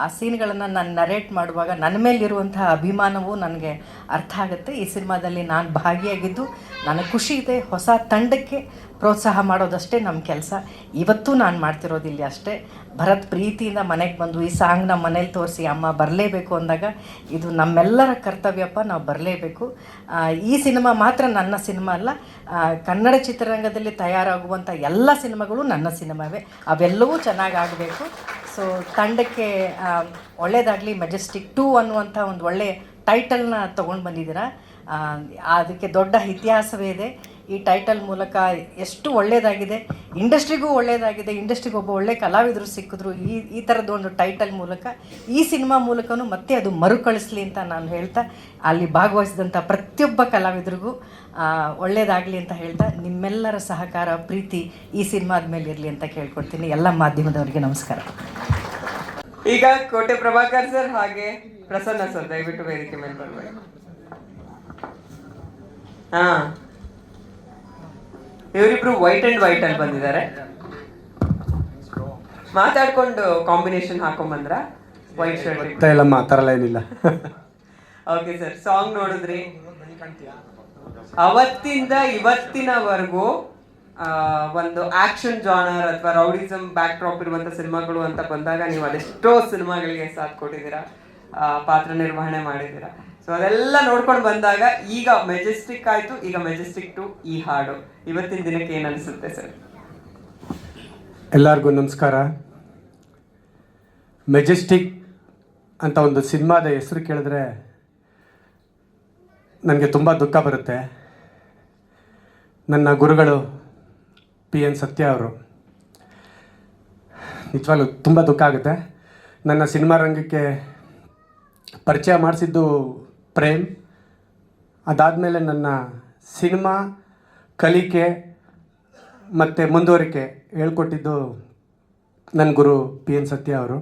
[SPEAKER 7] ಆ ಸೀನ್ಗಳನ್ನು ನಾನು ನರೇಟ್ ಮಾಡುವಾಗ ನನ್ನ ಮೇಲಿರುವಂತಹ ಅಭಿಮಾನವೂ ನನಗೆ ಅರ್ಥ ಆಗುತ್ತೆ. ಈ ಸಿನಿಮಾದಲ್ಲಿ ನಾನು ಭಾಗಿಯಾಗಿದ್ದು ನನಗೆ ಖುಷಿ ಇದೆ. ಹೊಸ ತಂಡಕ್ಕೆ ಪ್ರೋತ್ಸಾಹ ಮಾಡೋದಷ್ಟೇ ನಮ್ಮ ಕೆಲಸ. ಇವತ್ತು ನಾನು ಮಾಡ್ತಿರೋದಿಲ್ಲ ಅಷ್ಟೇ. ಭರತ್ ಪ್ರೀತಿಯಿಂದ ಮನೆಗೆ ಬಂದು ಈ ಸಾಂಗ್ನ ಮನೇಲಿ ತೋರಿಸಿ ಅಮ್ಮ ಬರಲೇಬೇಕು ಅಂದಾಗ ಇದು ನಮ್ಮೆಲ್ಲರ ಕರ್ತವ್ಯಪ್ಪ, ನಾವು ಬರಲೇಬೇಕು. ಈ ಸಿನಿಮಾ ಮಾತ್ರ ನನ್ನ ಸಿನಿಮಾ ಅಲ್ಲ, ಕನ್ನಡ ಚಿತ್ರರಂಗದಲ್ಲಿ ತಯಾರಾಗುವಂಥ ಎಲ್ಲ ಸಿನಿಮಾಗಳು ನನ್ನ ಸಿನಿಮಾವೇ. ಅವೆಲ್ಲವೂ ಚೆನ್ನಾಗಾಗಬೇಕು. ಸೊ ತಂಡಕ್ಕೆ ಒಳ್ಳೆಯದಾಗಲಿ. ಮೆಜೆಸ್ಟಿಕ್ 2 ಅನ್ನುವಂಥ ಒಂದು ಒಳ್ಳೆಯ ಟೈಟಲ್ನ ತೊಗೊಂಡು ಬಂದಿದ್ದೀರಾ. ಅದಕ್ಕೆ ದೊಡ್ಡ ಇತಿಹಾಸವೇ ಇದೆ. ಈ ಟೈಟಲ್ ಮೂಲಕ ಎಷ್ಟು ಒಳ್ಳೆಯದಾಗಿದೆ, ಇಂಡಸ್ಟ್ರಿಗೂ ಒಳ್ಳೆಯದಾಗಿದೆ. ಇಂಡಸ್ಟ್ರಿಗೆ ಒಬ್ಬ ಒಳ್ಳೆ ಕಲಾವಿದರು ಸಿಕ್ಕಿದ್ರು ಈ ಥರದ್ದು ಒಂದು ಟೈಟಲ್ ಮೂಲಕ. ಈ ಸಿನಿಮಾ ಮೂಲಕನೂ ಮತ್ತೆ ಅದು ಮರುಕಳಿಸ್ಲಿ ಅಂತ ನಾನು ಹೇಳ್ತಾ, ಅಲ್ಲಿ ಭಾಗವಹಿಸಿದಂಥ ಪ್ರತಿಯೊಬ್ಬ ಕಲಾವಿದರಿಗೂ ಒಳ್ಳೆಯದಾಗಲಿ ಅಂತ ಹೇಳ್ತಾ, ನಿಮ್ಮೆಲ್ಲರ ಸಹಕಾರ ಪ್ರೀತಿ ಈ ಸಿನಿಮಾದ ಮೇಲೆ ಇರಲಿ ಅಂತ ಕೇಳ್ಕೊಡ್ತೀನಿ. ಎಲ್ಲ ಮಾಧ್ಯಮದವರಿಗೆ ನಮಸ್ಕಾರ.
[SPEAKER 2] ಈಗ ಕೋಟೆ ಪ್ರಭಾಕರ್ ಸರ್ ಹಾಗೆ ಪ್ರಸನ್ನ ಸರ್ ದಯವಿಟ್ಟು ವೇದಿಕೆ ಮೇಲೆ ಬರಬೇಕು. ಇವರಿಬ್ರು ವೈಟ್ ಅಂಡ್ ವೈಟ್ ಅಲ್ಲಿ ಬಂದಿದ್ದಾರೆ. ಮಾತಾಡ್ಕೊಂಡು ಕಾಂಬಿನೇಷನ್ ಹಾಕೊಂಡ್ ವೈಟ್ ಶರ್ಟ್
[SPEAKER 8] ಇಲ್ಲಮ್ಮ, ಆ ಥರ ಎಲ್ಲ ಏನಿಲ್ಲ.
[SPEAKER 2] ಓಕೆ ಸರ್, ಸಾಂಗ್ ನೋಡಿದ್ರಿ. ಅವತ್ತಿಂದ ಇವತ್ತಿನವರೆಗೂ ಒಂದು ಆಕ್ಷನ್ ಜಾನರ್ ಅಥವಾ ರೌಡಿಸಮ್ ಬ್ಯಾಕ್ ಡ್ರಾಪ್ ಇರುವಂತ ಸಿನಿಮಾಗಳು ಅಂತ ಬಂದಾಗ ನೀವು ಅದೆಷ್ಟೋ ಸಿನಿಮಾಗಳಿಗೆ ಸಾಥ್ ಕೊಟ್ಟಿದ್ದೀರಾ, ಪಾತ್ರ ನಿರ್ವಹಣೆ ಮಾಡಿದ್ದೀರಾ. ಸೊ ಅದೆಲ್ಲ ನೋಡ್ಕೊಂಡು ಬಂದಾಗ ಈಗ ಮೆಜೆಸ್ಟಿಕ್ ಆಯ್ತು, ಈಗ ಮೆಜೆಸ್ಟಿಕ್ 2 ಈ ಹಾಡು ಇವತ್ತಿನ ದಿನಕ್ಕೆ ಏನು ಅನಿಸುತ್ತೆ ಸರ್?
[SPEAKER 8] ಎಲ್ಲರಿಗೂ ನಮಸ್ಕಾರ. ಮೆಜೆಸ್ಟಿಕ್ ಅಂತ ಒಂದು ಸಿನಿಮಾದ ಹೆಸರು ಕೇಳಿದ್ರೆ ನನಗೆ ತುಂಬ ದುಃಖ ಬರುತ್ತೆ. ನನ್ನ ಗುರುಗಳು PN ಸತ್ಯ ಅವರು, ನಿಜವಾಗ್ಲೂ ತುಂಬ ದುಃಖ ಆಗುತ್ತೆ. ನನ್ನ ಸಿನಿಮಾ ರಂಗಕ್ಕೆ ಪರಿಚಯ ಮಾಡಿಸಿದ್ದು ಪ್ರೇಮ್. ಅದಾದಮೇಲೆ ನನ್ನ ಸಿನಿಮಾ ಕಲಿಕೆ ಮತ್ತು ಮುಂದುವರಿಕೆ ಹೇಳ್ಕೊಟ್ಟಿದ್ದು ನನ್ನ ಗುರು PN ಸತ್ಯ ಅವರು.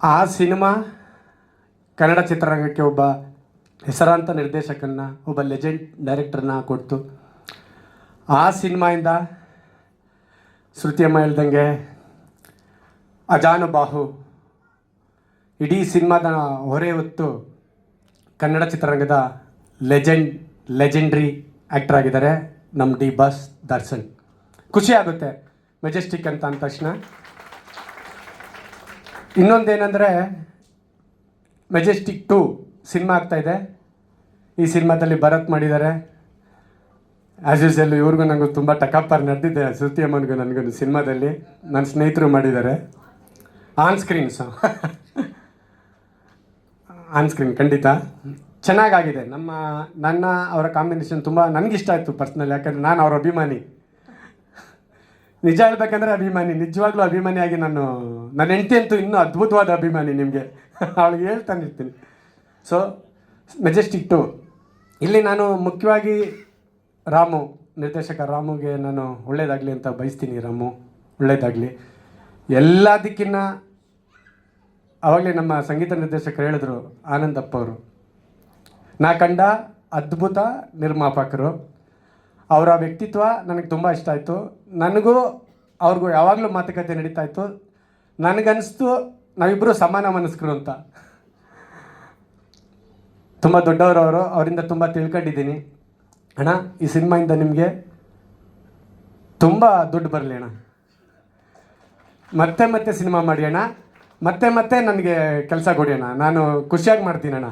[SPEAKER 8] ಆ ಸಿನಿಮಾ ಕನ್ನಡ ಚಿತ್ರರಂಗಕ್ಕೆ ಒಬ್ಬ ಹೆಸರಾಂತ ನಿರ್ದೇಶಕನ್ನ, ಒಬ್ಬ ಲೆಜೆಂಡ್ ಡೈರೆಕ್ಟರ್ನ ಕೊಡ್ತು. ಆ ಸಿನಿಮಾಯಿಂದ ಶ್ರುತಿಯಮ್ಮ ಹೇಳ್ದಂಗೆ ಅಜಾನುಬಾಹು ಇಡೀ ಸಿನಿಮಾದ ಹೊರೆ ಹೊತ್ತು ಕನ್ನಡ ಚಿತ್ರರಂಗದ ಲೆಜೆಂಡ್ರಿ ಆ್ಯಕ್ಟರ್ ಆಗಿದ್ದಾರೆ ನಮ್ಮ ಡಿ ಬಾಸ್ ದರ್ಶನ್. ಖುಷಿ ಆಗುತ್ತೆ ಮೆಜೆಸ್ಟಿಕ್ ಅಂತ ಅಂದ ತಕ್ಷಣ. ಇನ್ನೊಂದೇನೆಂದರೆ ಮೆಜೆಸ್ಟಿಕ್ 2 ಸಿನಿಮಾ ಆಗ್ತಾಯಿದೆ. ಈ ಸಿನಿಮಾದಲ್ಲಿ ಭರತ್ ಮಾಡಿದ್ದಾರೆ. ಆ್ಯಸ್ ಯೂಸಲ್ ಇವ್ರಿಗೂ ನನಗೂ ತುಂಬ ಟಕಪ್ಪರ್ ನಡೆದಿದೆ. ಶ್ರುತಿ ಅಮ್ಮನಿಗೂ ನನಗೂ ಸಿನಿಮಾದಲ್ಲಿ ನನ್ನ ಸ್ನೇಹಿತರು ಮಾಡಿದ್ದಾರೆ. ಆನ್ ಸ್ಕ್ರೀನ್ ಖಂಡಿತ ಚೆನ್ನಾಗಾಗಿದೆ. ನನ್ನ ಅವರ ಕಾಂಬಿನೇಷನ್ ತುಂಬ ನನಗಿಷ್ಟ ಆಯಿತು ಪರ್ಸ್ನಲ್. ಯಾಕಂದರೆ ನಾನು ಅವರ ಅಭಿಮಾನಿ. ನಿಜ ಹೇಳ್ಬೇಕಂದ್ರೆ ಅಭಿಮಾನಿ, ನಿಜವಾಗ್ಲೂ ಅಭಿಮಾನಿಯಾಗಿ ನನ್ನ ಹೆಂಡತಿ ಅಂತೂ ಇನ್ನೂ ಅದ್ಭುತವಾದ ಅಭಿಮಾನಿ. ನಿಮಗೆ ಅವಳಿಗೆ ಹೇಳ್ತಾನೆ ಇರ್ತೀನಿ. ಸೊ ಮೆಜೆಸ್ಟಿಕ್ 2 ಇಲ್ಲಿ ನಾನು ಮುಖ್ಯವಾಗಿ ನಿರ್ದೇಶಕ ರಾಮುಗೆ ನಾನು ಒಳ್ಳೇದಾಗಲಿ ಅಂತ ಬಯಸ್ತೀನಿ. ರಾಮು ಒಳ್ಳೇದಾಗಲಿ. ಎಲ್ಲದಕ್ಕಿಂತ ಆವಾಗಲೇ ನಮ್ಮ ಸಂಗೀತ ನಿರ್ದೇಶಕರು ಹೇಳಿದ್ರು, ಆನಂದಪ್ಪ ಅವರು, ನಾ ಕಂಡ ಅದ್ಭುತ ನಿರ್ಮಾಪಕರು. ಅವರ ವ್ಯಕ್ತಿತ್ವ ನನಗೆ ತುಂಬ ಇಷ್ಟ ಆಯಿತು. ನನಗೂ ಅವ್ರಿಗೂ ಯಾವಾಗಲೂ ಮಾತುಕತೆ ನಡೀತಾ ಇತ್ತು. ನನಗನ್ನಿಸ್ತು ನಾವಿಬ್ಬರು ಸಮಾನ ಮನಸ್ಕರು ಅಂತ. ತುಂಬ ದೊಡ್ಡವರು ಅವರು, ಅವರಿಂದ ತುಂಬ ತಿಳ್ಕೊಂಡಿದ್ದೀನಿ. ಅಣ್ಣ, ಈ ಸಿನಿಮಾಯಿಂದ ನಿಮಗೆ ತುಂಬ ದುಡ್ಡು ಬರಲಿ ಅಣ್ಣ. ಮತ್ತೆ ಮತ್ತೆ ಸಿನಿಮಾ ಮಾಡಿ ಅಣ್ಣ, ಮತ್ತೆ ಮತ್ತೆ ನನಗೆ ಕೆಲಸ ಕೊಡಿ ಅಣ್ಣ, ನಾನು ಖುಷಿಯಾಗಿ ಮಾಡ್ತೀನಿ ಅಣ್ಣ.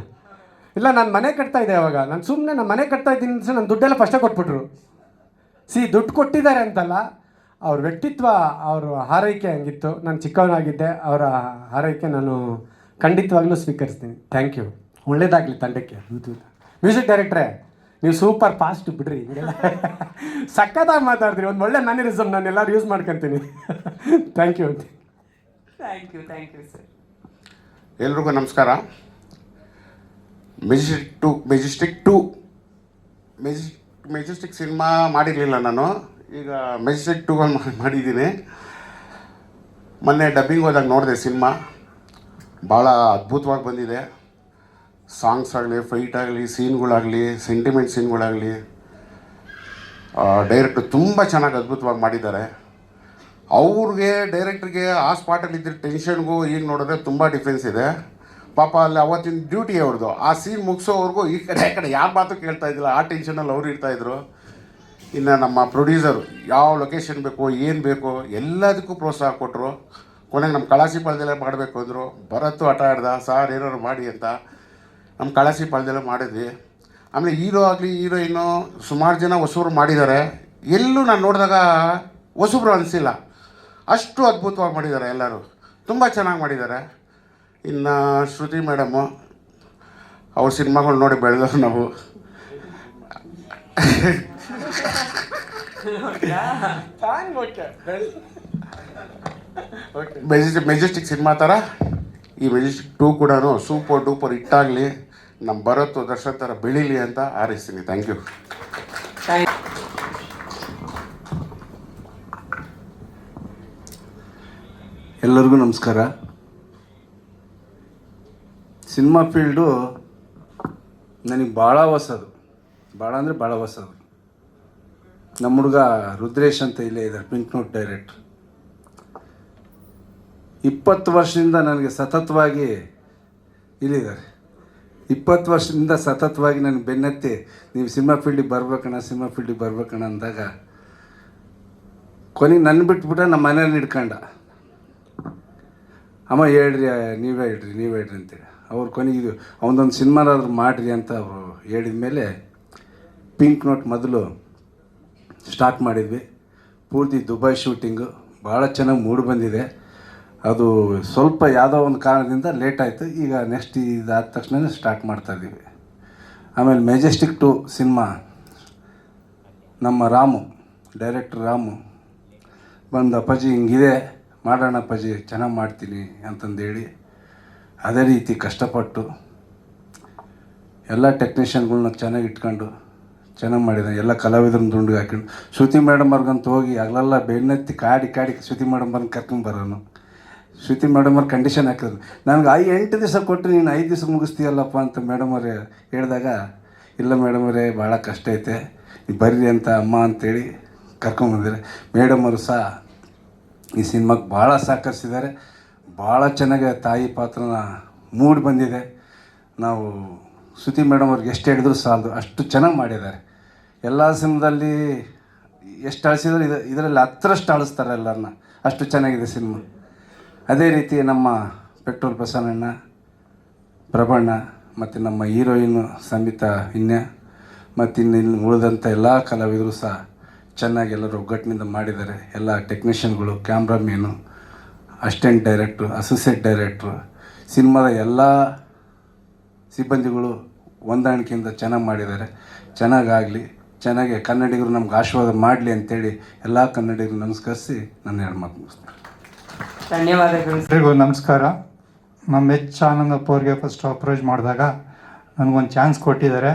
[SPEAKER 8] ಇಲ್ಲ, ನಾನು ಮನೆ ಕಟ್ತಾ ಇದ್ದೆ ಅವಾಗ, ನಾನು ಸುಮ್ಮನೆ ನಾನು ಮನೆ ಕಟ್ತಾ ಇದ್ದೀನಿ ಅಂತ ನನ್ನ ದುಡ್ಡೆಲ್ಲ ಫಸ್ಟೇ ಕೊಟ್ಬಿಟ್ರು. ದುಡ್ಡು ಕೊಟ್ಟಿದ್ದಾರೆ ಅಂತಲ್ಲ, ಅವ್ರ ವ್ಯಕ್ತಿತ್ವ, ಅವ್ರ ಹಾರೈಕೆ ಹಂಗಿತ್ತು. ನಾನು ಚಿಕ್ಕವನಾಗಿದ್ದೆ, ಅವರ ಹಾರೈಕೆ ನಾನು ಖಂಡಿತವಾಗ್ಲೂ ಸ್ವೀಕರಿಸ್ತೀನಿ. Thank you. ಒಳ್ಳೇದಾಗಲಿ ತಂಡಕ್ಕೆ. ಮ್ಯೂಸಿಕ್ ಡೈರೆಕ್ಟ್ರೇ, ನೀವು ಸೂಪರ್ ಫಾಸ್ಟ್ ಬಿಡ್ರಿ, ಹಿಂಗೆಲ್ಲ ಸಕ್ಕತ್ತಾಗಿ ಮಾತಾಡ್ತೀರಿ. ಒಂದು ಒಳ್ಳೆ ಮ್ಯಾನರಿಸಮ್ ನಾನು ಎಲ್ಲರೂ ಯೂಸ್ ಮಾಡ್ಕೊತೀನಿ. Thank you.
[SPEAKER 2] Thank you sir.
[SPEAKER 9] ಎಲ್ರಿಗೂ ನಮಸ್ಕಾರ. ಮೆಜೆಸ್ಟಿಕ್ ಸಿನಿಮಾ ಮಾಡಿರಲಿಲ್ಲ ನಾನು, ಈಗ ಮೆಜೆಸ್ಟಿಕ್ 2 ಮಾಡಿದ್ದೀನಿ. ಮೊನ್ನೆ ಡಬ್ಬಿಂಗ್ ಹೋದಾಗ ನೋಡಿದೆ ಸಿನಿಮಾ, ಭಾಳ ಅದ್ಭುತವಾಗಿ ಬಂದಿದೆ. ಸಾಂಗ್ಸ್ ಆಗಲಿ, ಫೈಟ್ ಆಗಲಿ, ಸೀನ್ಗಳಾಗಲಿ, ಸೆಂಟಿಮೆಂಟ್ ಸೀನ್ಗಳಾಗಲಿ, ಡೈರೆಕ್ಟ್ರು ತುಂಬ ಚೆನ್ನಾಗಿ ಅದ್ಭುತವಾಗಿ ಮಾಡಿದ್ದಾರೆ. ಅವ್ರಿಗೆ ಡೈರೆಕ್ಟ್ರಿಗೆ ಆ ಸ್ಪಾಟಲ್ಲಿ ಇದ್ದ ಟೆನ್ಷನ್ಗೂ ಈಗ ನೋಡಿದ್ರೆ ತುಂಬ ಡಿಫ್ರೆನ್ಸ್ ಇದೆ. ಪಾಪ ಅಲ್ಲಿ ಅವತ್ತಿನ ಡ್ಯೂಟಿ ಅವ್ರದ್ದು. ಆ ಸೀನ್ ಮುಗಿಸೋವರೆಗೂ ಈ ಕಡೆ ಯಾರ ಮಾತು ಕೇಳ್ತಾ ಇದ್ದಿಲ್ಲ, ಆ ಟೆನ್ಷನಲ್ಲಿ ಅವ್ರು ಇರ್ತಾಯಿದ್ರು. ಇನ್ನು ನಮ್ಮ ಪ್ರೊಡ್ಯೂಸರು ಯಾವ ಲೊಕೇಶನ್ ಬೇಕು, ಏನು ಬೇಕು, ಎಲ್ಲದಕ್ಕೂ ಪ್ರೋತ್ಸಾಹ ಕೊಟ್ಟರು. ಕೊನೆಗೆ ನಮ್ಮ ಕಳಾಸಿ ಪಾಳ್ಯದಲ್ಲೇ ಮಾಡಬೇಕು ಅಂದರು. ಭರತ್ತು ಆಟ ಆಡ್ದ, ಸಾರ್ ಏನಾದ್ರು ಮಾಡಿ ಅಂತ. ನಮ್ಮ ಕಳಾಸಿ ಪಾಳ್ಯದಲ್ಲೇ ಮಾಡಿದ್ವಿ. ಆಮೇಲೆ ಹೀರೋ ಆಗಲಿ, ಹೀರೋಯಿನ್ನು ಸುಮಾರು ಜನ ಹೊಸಬ್ರು ಮಾಡಿದ್ದಾರೆ. ಎಲ್ಲೂ ನಾನು ನೋಡಿದಾಗ ಹೊಸಬ್ರು ಅನಿಸಿಲ್ಲ, ಅಷ್ಟು ಅದ್ಭುತವಾಗಿ ಮಾಡಿದ್ದಾರೆ. ಎಲ್ಲರೂ ತುಂಬ ಚೆನ್ನಾಗಿ ಮಾಡಿದ್ದಾರೆ. ಇನ್ನು ಶ್ರುತಿ ಮೇಡಮು, ಅವ್ರ ಸಿನಿಮಾಗಳು ನೋಡಿ ಬೆಳೆದವ್ರು ನಾವು. ಮೆಜೆಸ್ಟಿಕ್ ಸಿನಿಮಾ ಥರ ಈ ಮೆಜೆಸ್ಟಿಕ್ 2 ಕೂಡ ಸೂಪರ್ ಡೂಪರ್ ಹಿಟ್ಟಾಗಲಿ, ನಮ್ಮ ಭರತ್ ದರ್ಶನ್ ಥರ ಬೆಳೀಲಿ ಅಂತ ಹಾರೈಸ್ತೀನಿ. Thank you.
[SPEAKER 1] ಎಲ್ಲರಿಗೂ ನಮಸ್ಕಾರ. ಸಿನಿಮಾ ಫೀಲ್ಡು ನನಗೆ ಭಾಳ ಹೊಸದು, ಭಾಳ ಅಂದರೆ ಭಾಳ ಹೊಸದು. ನಮ್ಮ ಹುಡುಗ ರುದ್ರೇಶ್ ಅಂತ ಇಲ್ಲೇ ಇದ್ದಾರೆ, ಪಿಂಕ್ ನೋಟ್ ಡೈರೆಕ್ಟ್ರ್. 20 ವರ್ಷದಿಂದ ನನಗೆ ಸತತವಾಗಿ ಇಲ್ಲಿದ್ದಾರೆ. 20 ವರ್ಷದಿಂದ ಸತತವಾಗಿ ನನಗೆ ಬೆನ್ನತ್ತಿ, ನೀವು ಸಿನಿಮಾ ಫೀಲ್ಡಿಗೆ ಬರ್ಬೇಕಣ್ಣ ಅಂದಾಗ ಕೊನೆಗೆ ನನ್ನ ಬಿಟ್ಬಿಟ್ಟ ನಮ್ಮ ಮನೇಲಿ ಹಿಡ್ಕೊಂಡ. ಅಮ್ಮ ಹೇಳ್ರಿ, ನೀವೇ ಹೇಳ್ರಿ ಅಂತೇಳಿ ಅವ್ರು ಕೊನೆಗೆ ಇದು ಅವನದೊಂದು ಸಿನಿಮಾನಾದ್ರೂ ಮಾಡಿರಿ ಅಂತ ಅವರು ಹೇಳಿದ ಮೇಲೆ ಪಿಂಕ್ ನೋಟ್ ಮೊದಲು ಸ್ಟಾರ್ಟ್ ಮಾಡಿದ್ವಿ. ಪೂರ್ತಿ ದುಬೈ ಶೂಟಿಂಗು ಭಾಳ ಚೆನ್ನಾಗಿ ಮೂಡಿ ಬಂದಿದೆ. ಅದು ಸ್ವಲ್ಪ ಯಾವುದೋ ಒಂದು ಕಾರಣದಿಂದ ಲೇಟ್ ಆಯಿತು. ಈಗ ನೆಕ್ಸ್ಟ್ ಇದಾದ ತಕ್ಷಣ ಸ್ಟಾರ್ಟ್ ಮಾಡ್ತಾಯಿದ್ದೀವಿ. ಆಮೇಲೆ ಮೆಜೆಸ್ಟಿಕ್ 2 ಸಿನಿಮಾ ನಮ್ಮ ಡೈರೆಕ್ಟ್ರ್ ರಾಮು ಬಂದು, ಅಪ್ಪಾಜಿ ಹಿಂಗಿದೆ ಮಾಡೋಣ ಅಪ್ಪಾಜಿ, ಚೆನ್ನಾಗಿ ಮಾಡ್ತೀನಿ ಅಂತಂದೇಳಿ ಅದೇ ರೀತಿ ಕಷ್ಟಪಟ್ಟು ಎಲ್ಲ ಟೆಕ್ನಿಷಿಯನ್ಗಳ್ನ ಚೆನ್ನಾಗಿ ಇಟ್ಕೊಂಡು ಚೆನ್ನಾಗಿ ಮಾಡಿದ್ದಾನೆ. ಎಲ್ಲ ಕಲಾವಿದ್ರನ್ನ ದುಂಡಿಗೆ ಹಾಕೊಂಡು ಶ್ರುತಿ ಮೇಡಮ್ ಅವ್ರಿಗಂತ ಹೋಗಿ ಅಗಲೆಲ್ಲ ಬೆನ್ನೆತ್ತಿ ಕಾಡಿ ಶ್ರುತಿ ಮೇಡಮ್ ಬಂದು ಕರ್ಕೊಂಬರೋನು. ಶ್ರುತಿ ಮೇಡಮ್ ಅವ್ರು ಕಂಡೀಷನ್ ಹಾಕಿದ್ರು, ನನಗೆ 8 ದಿವಸ ಕೊಟ್ಟು ನೀನು 5 ದಿವಸ ಮುಗಿಸ್ತೀಯಲ್ಲಪ್ಪ ಅಂತ ಮೇಡಮ್ ಅವರೇ ಹೇಳಿದಾಗ, ಇಲ್ಲ ಮೇಡಮ್ ಅವರೇ ಭಾಳ ಕಷ್ಟ ಐತೆ, ನೀವು ಬರ್ರಿ ಅಂತ ಅಮ್ಮ ಅಂತೇಳಿ ಕರ್ಕೊಂಬಂದಿದ್ದಾರೆ. ಮೇಡಮ್ ಅವರು ಸಹ ಈ ಸಿನಿಮಾಗೆ ಭಾಳ ಸಹಕರಿಸಿದ್ದಾರೆ. ಭಾಳ ಚೆನ್ನಾಗಿ ತಾಯಿ ಪಾತ್ರನ ಮೂಡಿ ಬಂದಿದೆ. ನಾವು ಶ್ರುತಿ ಮೇಡಮ್ ಅವ್ರಿಗೆ ಎಷ್ಟು ಹೇಳಿದ್ರು ಸಾಲದು, ಅಷ್ಟು ಚೆನ್ನಾಗಿ ಮಾಡಿದ್ದಾರೆ. ಎಲ್ಲ ಸಿನಿಮಾದಲ್ಲಿ ಎಷ್ಟು ಅಳಿಸಿದ್ರು ಇದರಲ್ಲಿ 10ರಷ್ಟು ಅಳಿಸ್ತಾರೆ ಎಲ್ಲರನ್ನ, ಅಷ್ಟು ಚೆನ್ನಾಗಿದೆ ಸಿನಿಮಾ. ಅದೇ ರೀತಿ ನಮ್ಮ ಪೆಟ್ರೋಲ್ ಪ್ರಸನ್ನಣ್ಣ, ಪ್ರಭಣ್ಣ ಮತ್ತು ನಮ್ಮ ಹೀರೋಯಿನ್ನು ಸಂಗೀತ ಇನ್ಯ ಮತ್ತು ಇನ್ನು ಉಳಿದಂಥ ಎಲ್ಲ ಕಲಾವಿದರು ಸಹ ಚೆನ್ನಾಗಿ ಎಲ್ಲರೂ ಒಗ್ಗಟ್ಟಿನಿಂದ ಮಾಡಿದ್ದಾರೆ. ಎಲ್ಲ ಟೆಕ್ನಿಷಿಯನ್ಗಳು, ಕ್ಯಾಮ್ರಾಮೇನು, ಅಸಿಸ್ಟೆಂಟ್ ಡೈರೆಕ್ಟ್ರು, ಅಸೋಸಿಯೇಟ್ ಡೈರೆಕ್ಟ್ರು, ಸಿನಿಮಾದ ಎಲ್ಲ ಸಿಬ್ಬಂದಿಗಳು ಹೊಂದಾಣಿಕೆಯಿಂದ ಚೆನ್ನಾಗಿ ಮಾಡಿದ್ದಾರೆ. ಚೆನ್ನಾಗಾಗಲಿ, ಚೆನ್ನಾಗಿ ಕನ್ನಡಿಗರು ನಮ್ಗೆ ಆಶೀರ್ವಾದ ಮಾಡಲಿ ಅಂತೇಳಿ ಎಲ್ಲ ಕನ್ನಡಿಗರು ನಮಸ್ಕರಿಸಿ ನನ್ನ 2 ಮಾತು ಮುಗಿಸ್ತೀನಿ.
[SPEAKER 2] ಧನ್ಯವಾದಗಳು.
[SPEAKER 10] ಎಲ್ರಿಗೂ ನಮಸ್ಕಾರ. ನಮ್ಮ ಆನಂದಪ್ಪ ಅವ್ರಿಗೆ ಫಸ್ಟ್ ಅಪ್ರೋಚ್ ಮಾಡಿದಾಗ ನನಗೊಂದು ಚಾನ್ಸ್ ಕೊಟ್ಟಿದ್ದಾರೆ.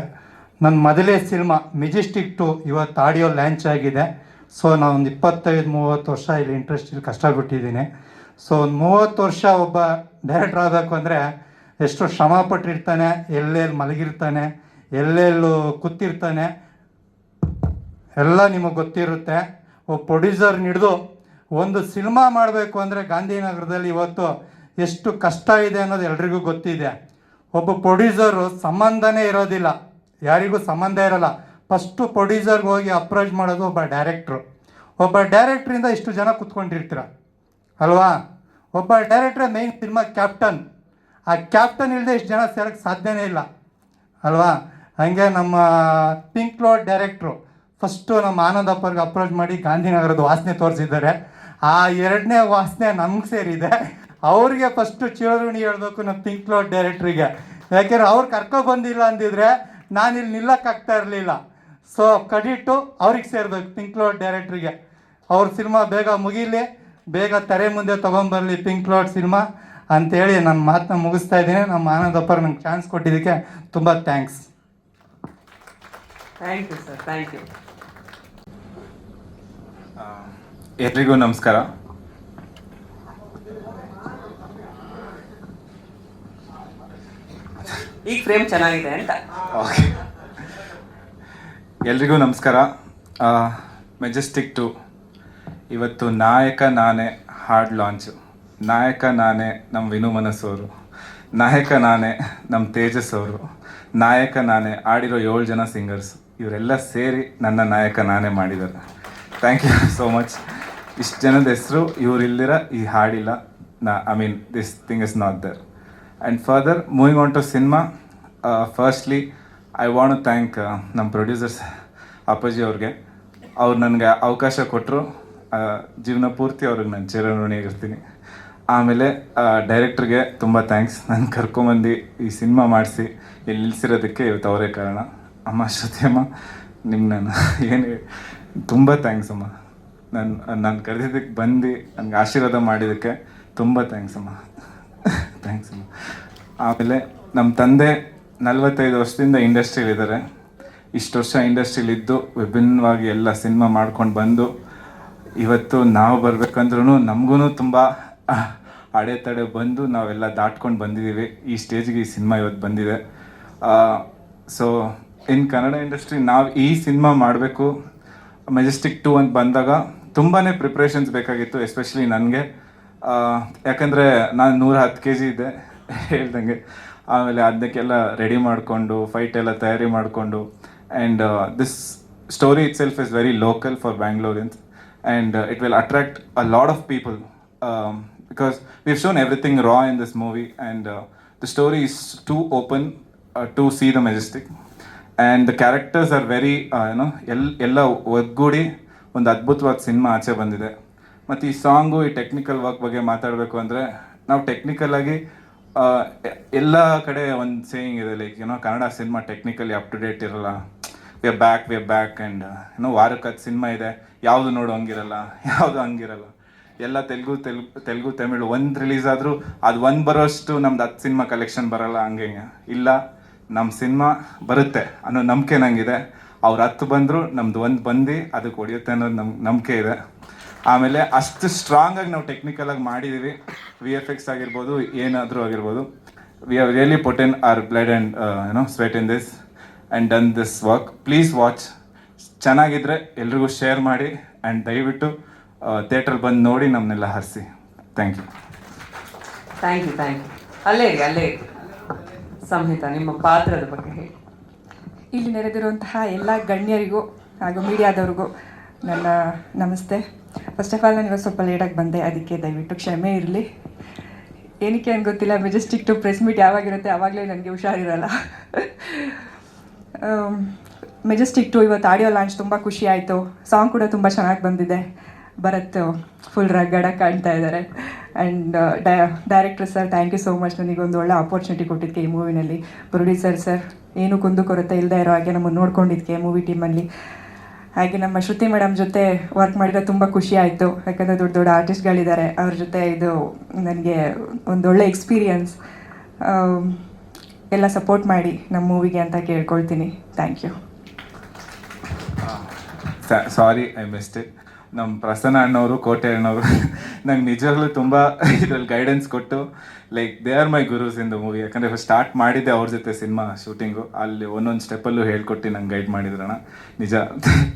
[SPEAKER 10] ನನ್ನ ಮೊದಲೇ ಸಿನಿಮಾ ಮೆಜೆಸ್ಟಿಕ್ 2 ಇವತ್ತು ಆಡಿಯೋ ಲಾಂಚ್ ಆಗಿದೆ. ಸೊ ನಾನೊಂದು 25-30 ವರ್ಷ ಇಲ್ಲಿ ಇಂಡಸ್ಟ್ರಿಯಲ್ಲಿ ಕಷ್ಟಪಟ್ಟಿದ್ದೀನಿ. ಸೊ 30 ವರ್ಷ ಒಬ್ಬ ಡೈರೆಕ್ಟ್ರ್ ಆಗಬೇಕು ಅಂದರೆ ಎಷ್ಟು ಶ್ರಮ ಪಟ್ಟಿರ್ತಾನೆ, ಎಲ್ಲೆಲ್ಲಿ ಮಲಗಿರ್ತಾನೆ, ಎಲ್ಲೆಲ್ಲೂ ಕೂತಿರ್ತಾನೆ, ಎಲ್ಲ ನಿಮಗೆ ಗೊತ್ತಿರುತ್ತೆ. ಒಬ್ಬ ಪ್ರೊಡ್ಯೂಸರ್ ಹಿಡಿದು ಒಂದು ಸಿನಿಮಾ ಮಾಡಬೇಕು ಅಂದರೆ ಗಾಂಧಿನಗರದಲ್ಲಿ ಇವತ್ತು ಎಷ್ಟು ಕಷ್ಟ ಇದೆ ಅನ್ನೋದು ಎಲ್ರಿಗೂ ಗೊತ್ತಿದೆ. ಒಬ್ಬ ಪ್ರೊಡ್ಯೂಸರು ಸಂಬಂಧನೇ ಇರೋದಿಲ್ಲ, ಯಾರಿಗೂ ಸಂಬಂಧ ಇರೋಲ್ಲ. ಫಸ್ಟು ಪ್ರೊಡ್ಯೂಸರ್ಗೆ ಹೋಗಿ ಅಪ್ರೋಚ್ ಮಾಡೋದು ಒಬ್ಬ ಡೈರೆಕ್ಟ್ರು. ಒಬ್ಬ ಡೈರೆಕ್ಟ್ರಿಂದ ಇಷ್ಟು ಜನ ಕೂತ್ಕೊಂಡಿರ್ತೀರ ಅಲ್ವಾ? ಒಬ್ಬ ಡೈರೆಕ್ಟ್ರೇ ಮೇಯ್ನ್ ಸಿನಿಮಾ ಕ್ಯಾಪ್ಟನ್. ಆ ಕ್ಯಾಪ್ಟನ್ ಇಲ್ಲದೆ ಇಷ್ಟು ಜನ ಸೇರೋಕ್ಕೆ ಸಾಧ್ಯನೇ ಇಲ್ಲ ಅಲ್ವಾ? ಹಾಗೆ ನಮ್ಮ ಪಿಂಕ್ ಲೋಡ್ ಡೈರೆಕ್ಟ್ರು ಫಸ್ಟು ನಮ್ಮ ಆನಂದಪ್ಪರ್ಗೆ ಅಪ್ರೋಚ್ ಮಾಡಿ ಗಾಂಧಿನಗರದ ವಾಸನೆ ತೋರಿಸಿದ್ದಾರೆ. ಆ 2ನೇ ವಾಸನೆ ನಮ್ಗೆ ಸೇರಿದೆ. ಅವ್ರಿಗೆ ಫಸ್ಟು ಚಿರಋಣಿ ಹೇಳ್ಬೇಕು ನಮ್ಮ ಪಿಂಕ್ ಲೋಡ್ ಡೈರೆಕ್ಟ್ರಿಗೆ. ಯಾಕೆಂದರೆ ಅವ್ರು ಕರ್ಕೊಬಂದಿಲ್ಲ ಅಂದಿದ್ರೆ ನಾನಿಲ್ಲಿ ನಿಲ್ಲಕ್ಕಾಗ್ತಾ ಇರಲಿಲ್ಲ. ಸೊ ಕ್ರೆಡಿಟು ಅವ್ರಿಗೆ ಸೇರ್ಬೇಕು, ಪಿಂಕ್ ಲೋಡ್ ಡೈರೆಕ್ಟ್ರಿಗೆ. ಅವ್ರ ಸಿನಿಮಾ ಬೇಗ ಮುಗೀಲಿ, ಬೇಗ ತೆರೆ ಮುಂದೆ ತೊಗೊಂಬರಲಿ ಪಿಂಕ್ ಲೋಡ್ ಸಿನಿಮಾ ಅಂಥೇಳಿ ನನ್ನ ಮಾತನ್ನ ಮುಗಿಸ್ತಾ ಇದ್ದೀನಿ. ನಮ್ಮ ಆನಂದಪ್ಪರ್ ನಂಗೆ ಚಾನ್ಸ್ ಕೊಟ್ಟಿದ್ದಕ್ಕೆ ತುಂಬ thanks.
[SPEAKER 2] Thank you sir, thank you.
[SPEAKER 11] ಎಲ್ರಿಗೂ ನಮಸ್ಕಾರ.
[SPEAKER 2] ಈಗ ಫ್ರೇಮ್ ಚೆನ್ನಾಗಿದೆ ಅಂತ.
[SPEAKER 11] ಓಕೆ, ಎಲ್ರಿಗೂ ನಮಸ್ಕಾರ. ಮೆಜೆಸ್ಟಿಕ್ 2 ಇವತ್ತು ನಾಯಕ ನಾನೇ ಹಾಡ್ ಲಾಂಚು. ನಾಯಕ ನಾನೇ ನಮ್ಮ ವಿನು ಮನಸ್ಸವರು, ನಾಯಕ ನಾನೇ ನಮ್ಮ ತೇಜಸ್ ಅವರು, ನಾಯಕ ನಾನೇ ಆಡಿರೋ 7 ಜನ ಸಿಂಗರ್ಸ್, ಇವರೆಲ್ಲ ಸೇರಿ ನನ್ನ ನಾಯಕ ನಾನೇ ಮಾಡಿದ್ದಾರೆ. Thank you so much. ಇಷ್ಟು ಜನದ ಹೆಸರು ಇವರಿಲ್ದಿರ ಈ ಹಾಡಿಲ್ಲ. This thing is not there. And further moving on to cinema, firstly I want to thank ನಮ್ಮ ಪ್ರೊಡ್ಯೂಸರ್ಸ್ ಅಪ್ಪಾಜಿ ಅವ್ರಿಗೆ. ಅವ್ರು ನನಗೆ ಅವಕಾಶ ಕೊಟ್ಟರು, ಜೀವನ ಪೂರ್ತಿ ಅವ್ರಿಗೆ ನಾನು ಚಿರಋಣಿಯಾಗಿರ್ತೀನಿ. ಆಮೇಲೆ ಡೈರೆಕ್ಟ್ರಿಗೆ ತುಂಬ ಥ್ಯಾಂಕ್ಸ್, ನಾನು ಕರ್ಕೊಂಬಂದು ಈ ಸಿನಿಮಾ ಮಾಡಿಸಿ ಇಲ್ಲಿ ನಿಲ್ಲಿಸಿರೋದಕ್ಕೆ ಇವತ್ತು ಅವರೇ ಕಾರಣ. ಅಮ್ಮ ಶ್ರುತಿ ಅಮ್ಮ, ನಿಮ್ಗೆ ನಾನು ಏನು ತುಂಬ ಥ್ಯಾಂಕ್ಸ್ ಅಮ್ಮ. ನಾನು ಕರೆದಿದ್ದಕ್ಕೆ ಬಂದು ನನಗೆ ಆಶೀರ್ವಾದ ಮಾಡಿದ್ದಕ್ಕೆ ತುಂಬ ಥ್ಯಾಂಕ್ಸ್ ಅಮ್ಮ. ಥ್ಯಾಂಕ್ಸ್ ಅಮ್ಮ. ಆಮೇಲೆ ನಮ್ಮ ತಂದೆ 45 ವರ್ಷದಿಂದ ಇಂಡಸ್ಟ್ರಿಯಲ್ಲಿದ್ದಾರೆ. ಇಷ್ಟು ವರ್ಷ ಇಂಡಸ್ಟ್ರಿಲಿದ್ದು ವಿಭಿನ್ನವಾಗಿ ಎಲ್ಲ ಸಿನಿಮಾ ಮಾಡ್ಕೊಂಡು ಬಂದು ಇವತ್ತು ನಾವು ಬರಬೇಕಂದ್ರೂ ನಮಗೂ ತುಂಬ ಅಡೆತಡೆ ಬಂದು ನಾವೆಲ್ಲ ದಾಟ್ಕೊಂಡು ಬಂದಿದ್ದೀವಿ. ಈ ಸ್ಟೇಜ್ಗೆ ಈ ಸಿನಿಮಾ ಇವತ್ತು ಬಂದಿದೆ. ಸೊ ಇನ್ ಕನ್ನಡ ಇಂಡಸ್ಟ್ರಿ ನಾವು ಈ ಸಿನಿಮಾ ಮಾಡಬೇಕು ಮೆಜೆಸ್ಟಿಕ್ 2 ಅಂತ ಬಂದಾಗ ತುಂಬಾ ಪ್ರಿಪ್ರೇಷನ್ಸ್ ಬೇಕಾಗಿತ್ತು, ಎಸ್ಪೆಷಲಿ ನನಗೆ. ಯಾಕಂದರೆ ನಾನು 110 kg ಇದ್ದೆ ಹೇಳ್ದಂಗೆ. ಆಮೇಲೆ ಅದಕ್ಕೆಲ್ಲ ರೆಡಿ ಮಾಡಿಕೊಂಡು ಫೈಟ್ ಎಲ್ಲ ತಯಾರಿ ಮಾಡಿಕೊಂಡು, and this story itself is very local for Bangaloreans, and it will attract a lot of people because we've shown everything raw in this movie, and the story is too open to see the Majestic, and the characters are very ಎಲ್ಲ ಒಗ್ಗೂಡಿ ಒಂದು ಅದ್ಭುತವಾದ ಸಿನಿಮಾ ಆಚೆ ಬಂದಿದೆ. ಮತ್ತು ಈ ಸಾಂಗು, ಈ ಟೆಕ್ನಿಕಲ್ ವರ್ಕ್ ಬಗ್ಗೆ ಮಾತಾಡಬೇಕು ಅಂದರೆ, ನಾವು ಟೆಕ್ನಿಕಲಾಗಿ ಎಲ್ಲ ಕಡೆ ಒಂದು ಸೇಯಿಂಗ್ ಇದೆ, like Kannada cinema technically up to date ಇರಲ್ಲ. ವಿ ಆರ್ ಬ್ಯಾಕ್ ಆ್ಯಂಡ್ ವಾರಕ್ಕೆ 10 ಸಿನಿಮಾ ಇದೆ, ಯಾವುದು ನೋಡು ಹಂಗಿರಲ್ಲ, ಯಾವುದು ಹಂಗಿರಲ್ಲ. ಎಲ್ಲ ತೆಲುಗು ತಮಿಳು ಒಂದು ರಿಲೀಸ್ ಆದರೂ ಅದು ಒಂದು ಬರೋಷ್ಟು ನಮ್ದು 10 ಸಿನಿಮಾ ಕಲೆಕ್ಷನ್ ಬರೋಲ್ಲ. ಹಂಗೆ ಇಲ್ಲ, ನಮ್ಮ ಸಿನಿಮಾ ಬರುತ್ತೆ ಅನ್ನೋ ನಂಬಿಕೆ ನನಗಿದೆ. ಅವ್ರು 10 ಬಂದರೂ ನಮ್ದು ಒಂದು ಬಂದು ಅದಕ್ಕೆ ಹೊಡೆಯುತ್ತೆ ಅನ್ನೋದು ನಂಬಿಕೆ ಇದೆ. ಆಮೇಲೆ ಅಷ್ಟು ಸ್ಟ್ರಾಂಗಾಗಿ ನಾವು ಟೆಕ್ನಿಕಲಾಗಿ ಮಾಡಿದ್ದೀವಿ. VFX ಆಗಿರ್ಬೋದು, ಏನಾದರೂ ಆಗಿರ್ಬೋದು. We have really put in our blood and sweat in this and done this work. Please watch. ಚೆನ್ನಾಗಿದ್ದರೆ ಎಲ್ರಿಗೂ ಶೇರ್ ಮಾಡಿ, ಆ್ಯಂಡ್ ದಯವಿಟ್ಟು ಥಿಯೇಟ್ರಲ್ಲಿ ಬಂದು ನೋಡಿ ನಮ್ಮನ್ನೆಲ್ಲ ಹರಿಸಿ. Thank you.
[SPEAKER 2] Thank you. ಅಲ್ಲೇ ಇರಿ. ಸಂಹಿತಾ, ನಿಮ್ಮ ಪಾತ್ರದ ಬಗ್ಗೆ ಹೇಳಿ.
[SPEAKER 12] ಇಲ್ಲಿ ನೆರೆದಿರುವಂತಹ ಎಲ್ಲ ಗಣ್ಯರಿಗೂ ಹಾಗೂ ಮೀಡಿಯಾದವ್ರಿಗೂ ನನ್ನ ನಮಸ್ತೆ. ಫಸ್ಟ್ ಆಫ್ ಆಲ್ ನಾನು ಇವತ್ತು ಸ್ವಲ್ಪ ಲೇಟಾಗಿ ಬಂದೆ, ಅದಕ್ಕೆ ದಯವಿಟ್ಟು ಕ್ಷಮೆ ಇರಲಿ. ಏನಕ್ಕೆ ಅಂತ ಗೊತ್ತಿಲ್ಲ, ಮೆಜೆಸ್ಟಿಕ್ 2 ಪ್ರೆಸ್ ಮೀಟ್ ಯಾವಾಗಿರುತ್ತೆ ಆವಾಗಲೇ ನನಗೆ ಹುಷಾರಿರಲ್ಲ. ಮೆಜೆಸ್ಟಿಕ್ 2 ಇವತ್ತು ಆಡಿಯೋ ಲಾಂಚ್ ತುಂಬ ಖುಷಿ ಆಯಿತು. ಸಾಂಗ್ ಕೂಡ ತುಂಬ ಚೆನ್ನಾಗಿ ಬಂದಿದೆ. ಭರತ್ ಫುಲ್ ರಗ್ಗಡಾಗಿ ಕಾಣ್ತಾ ಇದ್ದಾರೆ. And director sir, thank you so much, ನನಗೊಂದು ಒಳ್ಳೆ ಆಪರ್ಚುನಿಟಿ ಕೊಟ್ಟಿದ್ದಕ್ಕೆ ಈ ಮೂವಿನಲ್ಲಿ. ಪ್ರೊಡ್ಯೂಸರ್ ಸರ್, ಏನು ಕುಂದು ಕೊರತೆ ಇಲ್ಲದೆ ಇರೋ ಹಾಗೆ ನಮ್ಮನ್ನು ನೋಡ್ಕೊಂಡಿದ್ದಕ್ಕೆ ಮೂವಿ ಟೀಮಲ್ಲಿ. ಹಾಗೆ ನಮ್ಮ ಶ್ರುತಿ ಮೇಡಮ್ ಜೊತೆ ವರ್ಕ್ ಮಾಡಿದ್ರೆ ತುಂಬ ಖುಷಿ ಆಯಿತು. ಯಾಕಂದರೆ ದೊಡ್ಡ ದೊಡ್ಡ ಆರ್ಟಿಸ್ಟ್ಗಳಿದ್ದಾರೆ, ಅವ್ರ ಜೊತೆ ಇದು ನನಗೆ ಒಂದೊಳ್ಳೆ ಎಕ್ಸ್ಪೀರಿಯನ್ಸ್. ಎಲ್ಲ ಸಪೋರ್ಟ್ ಮಾಡಿ ನಮ್ಮ ಮೂವಿಗೆ ಅಂತ ಕೇಳ್ಕೊಳ್ತೀನಿ. Thank you.
[SPEAKER 11] Sorry I missed it. ನಮ್ಮ ಪ್ರಸನ್ನ ಅಣ್ಣವರು, ಕೋಟೆ ಅಣ್ಣವರು ನಂಗೆ ನಿಜವಾಗ್ಲೂ ತುಂಬ ಇದರಲ್ಲಿ ಗೈಡೆನ್ಸ್ ಕೊಟ್ಟು like they are my gurus in the movie. ಯಾಕಂದರೆ ಸ್ಟಾರ್ಟ್ ಮಾಡಿದ್ದೆ ಅವ್ರ ಜೊತೆ ಸಿನಿಮಾ ಶೂಟಿಂಗು, ಅಲ್ಲಿ ಒಂದೊಂದು ಸ್ಟೆಪ್ಪಲ್ಲೂ ಹೇಳ್ಕೊಟ್ಟು ನಂಗೆ ಗೈಡ್ ಮಾಡಿದ್ರಣ್ಣ, ನಿಜ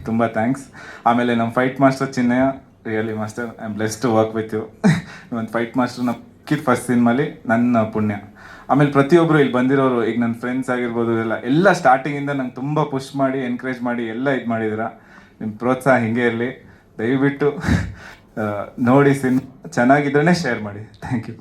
[SPEAKER 11] ತುಂಬ ಥ್ಯಾಂಕ್ಸ್. ಆಮೇಲೆ ನಮ್ಮ fight master Chinnaiah, really master, I am bless to work with you. ಒಂದು ಫೈಟ್ ಮಾಸ್ಟರ್ ನಕ್ಕಿದ ಫಸ್ಟ್ ಸಿನಿಮಾಲಿ ನನ್ನ ಪುಣ್ಯ. ಆಮೇಲೆ ಪ್ರತಿಯೊಬ್ಬರು ಇಲ್ಲಿ ಬಂದಿರೋರು, ಈಗ ನನ್ನ ಫ್ರೆಂಡ್ಸ್ ಆಗಿರ್ಬೋದು, ಎಲ್ಲ ಸ್ಟಾರ್ಟಿಂಗಿಂದ ನಂಗೆ ತುಂಬ ಪುಷ್ ಮಾಡಿ ಎನ್ಕರೇಜ್ ಮಾಡಿ ಎಲ್ಲ ಇದು ಮಾಡಿದಿರ. ನಿಮ್ಮ ಪ್ರೋತ್ಸಾಹ ಹಿಂಗೆ ಇರಲಿ. ದಯವಿಟ್ಟು ನೋಡಿ, ಸಿನಿಮಾ ಚೆನ್ನಾಗಿದ್ರೇ ಶೇರ್ ಮಾಡಿ. Thank you.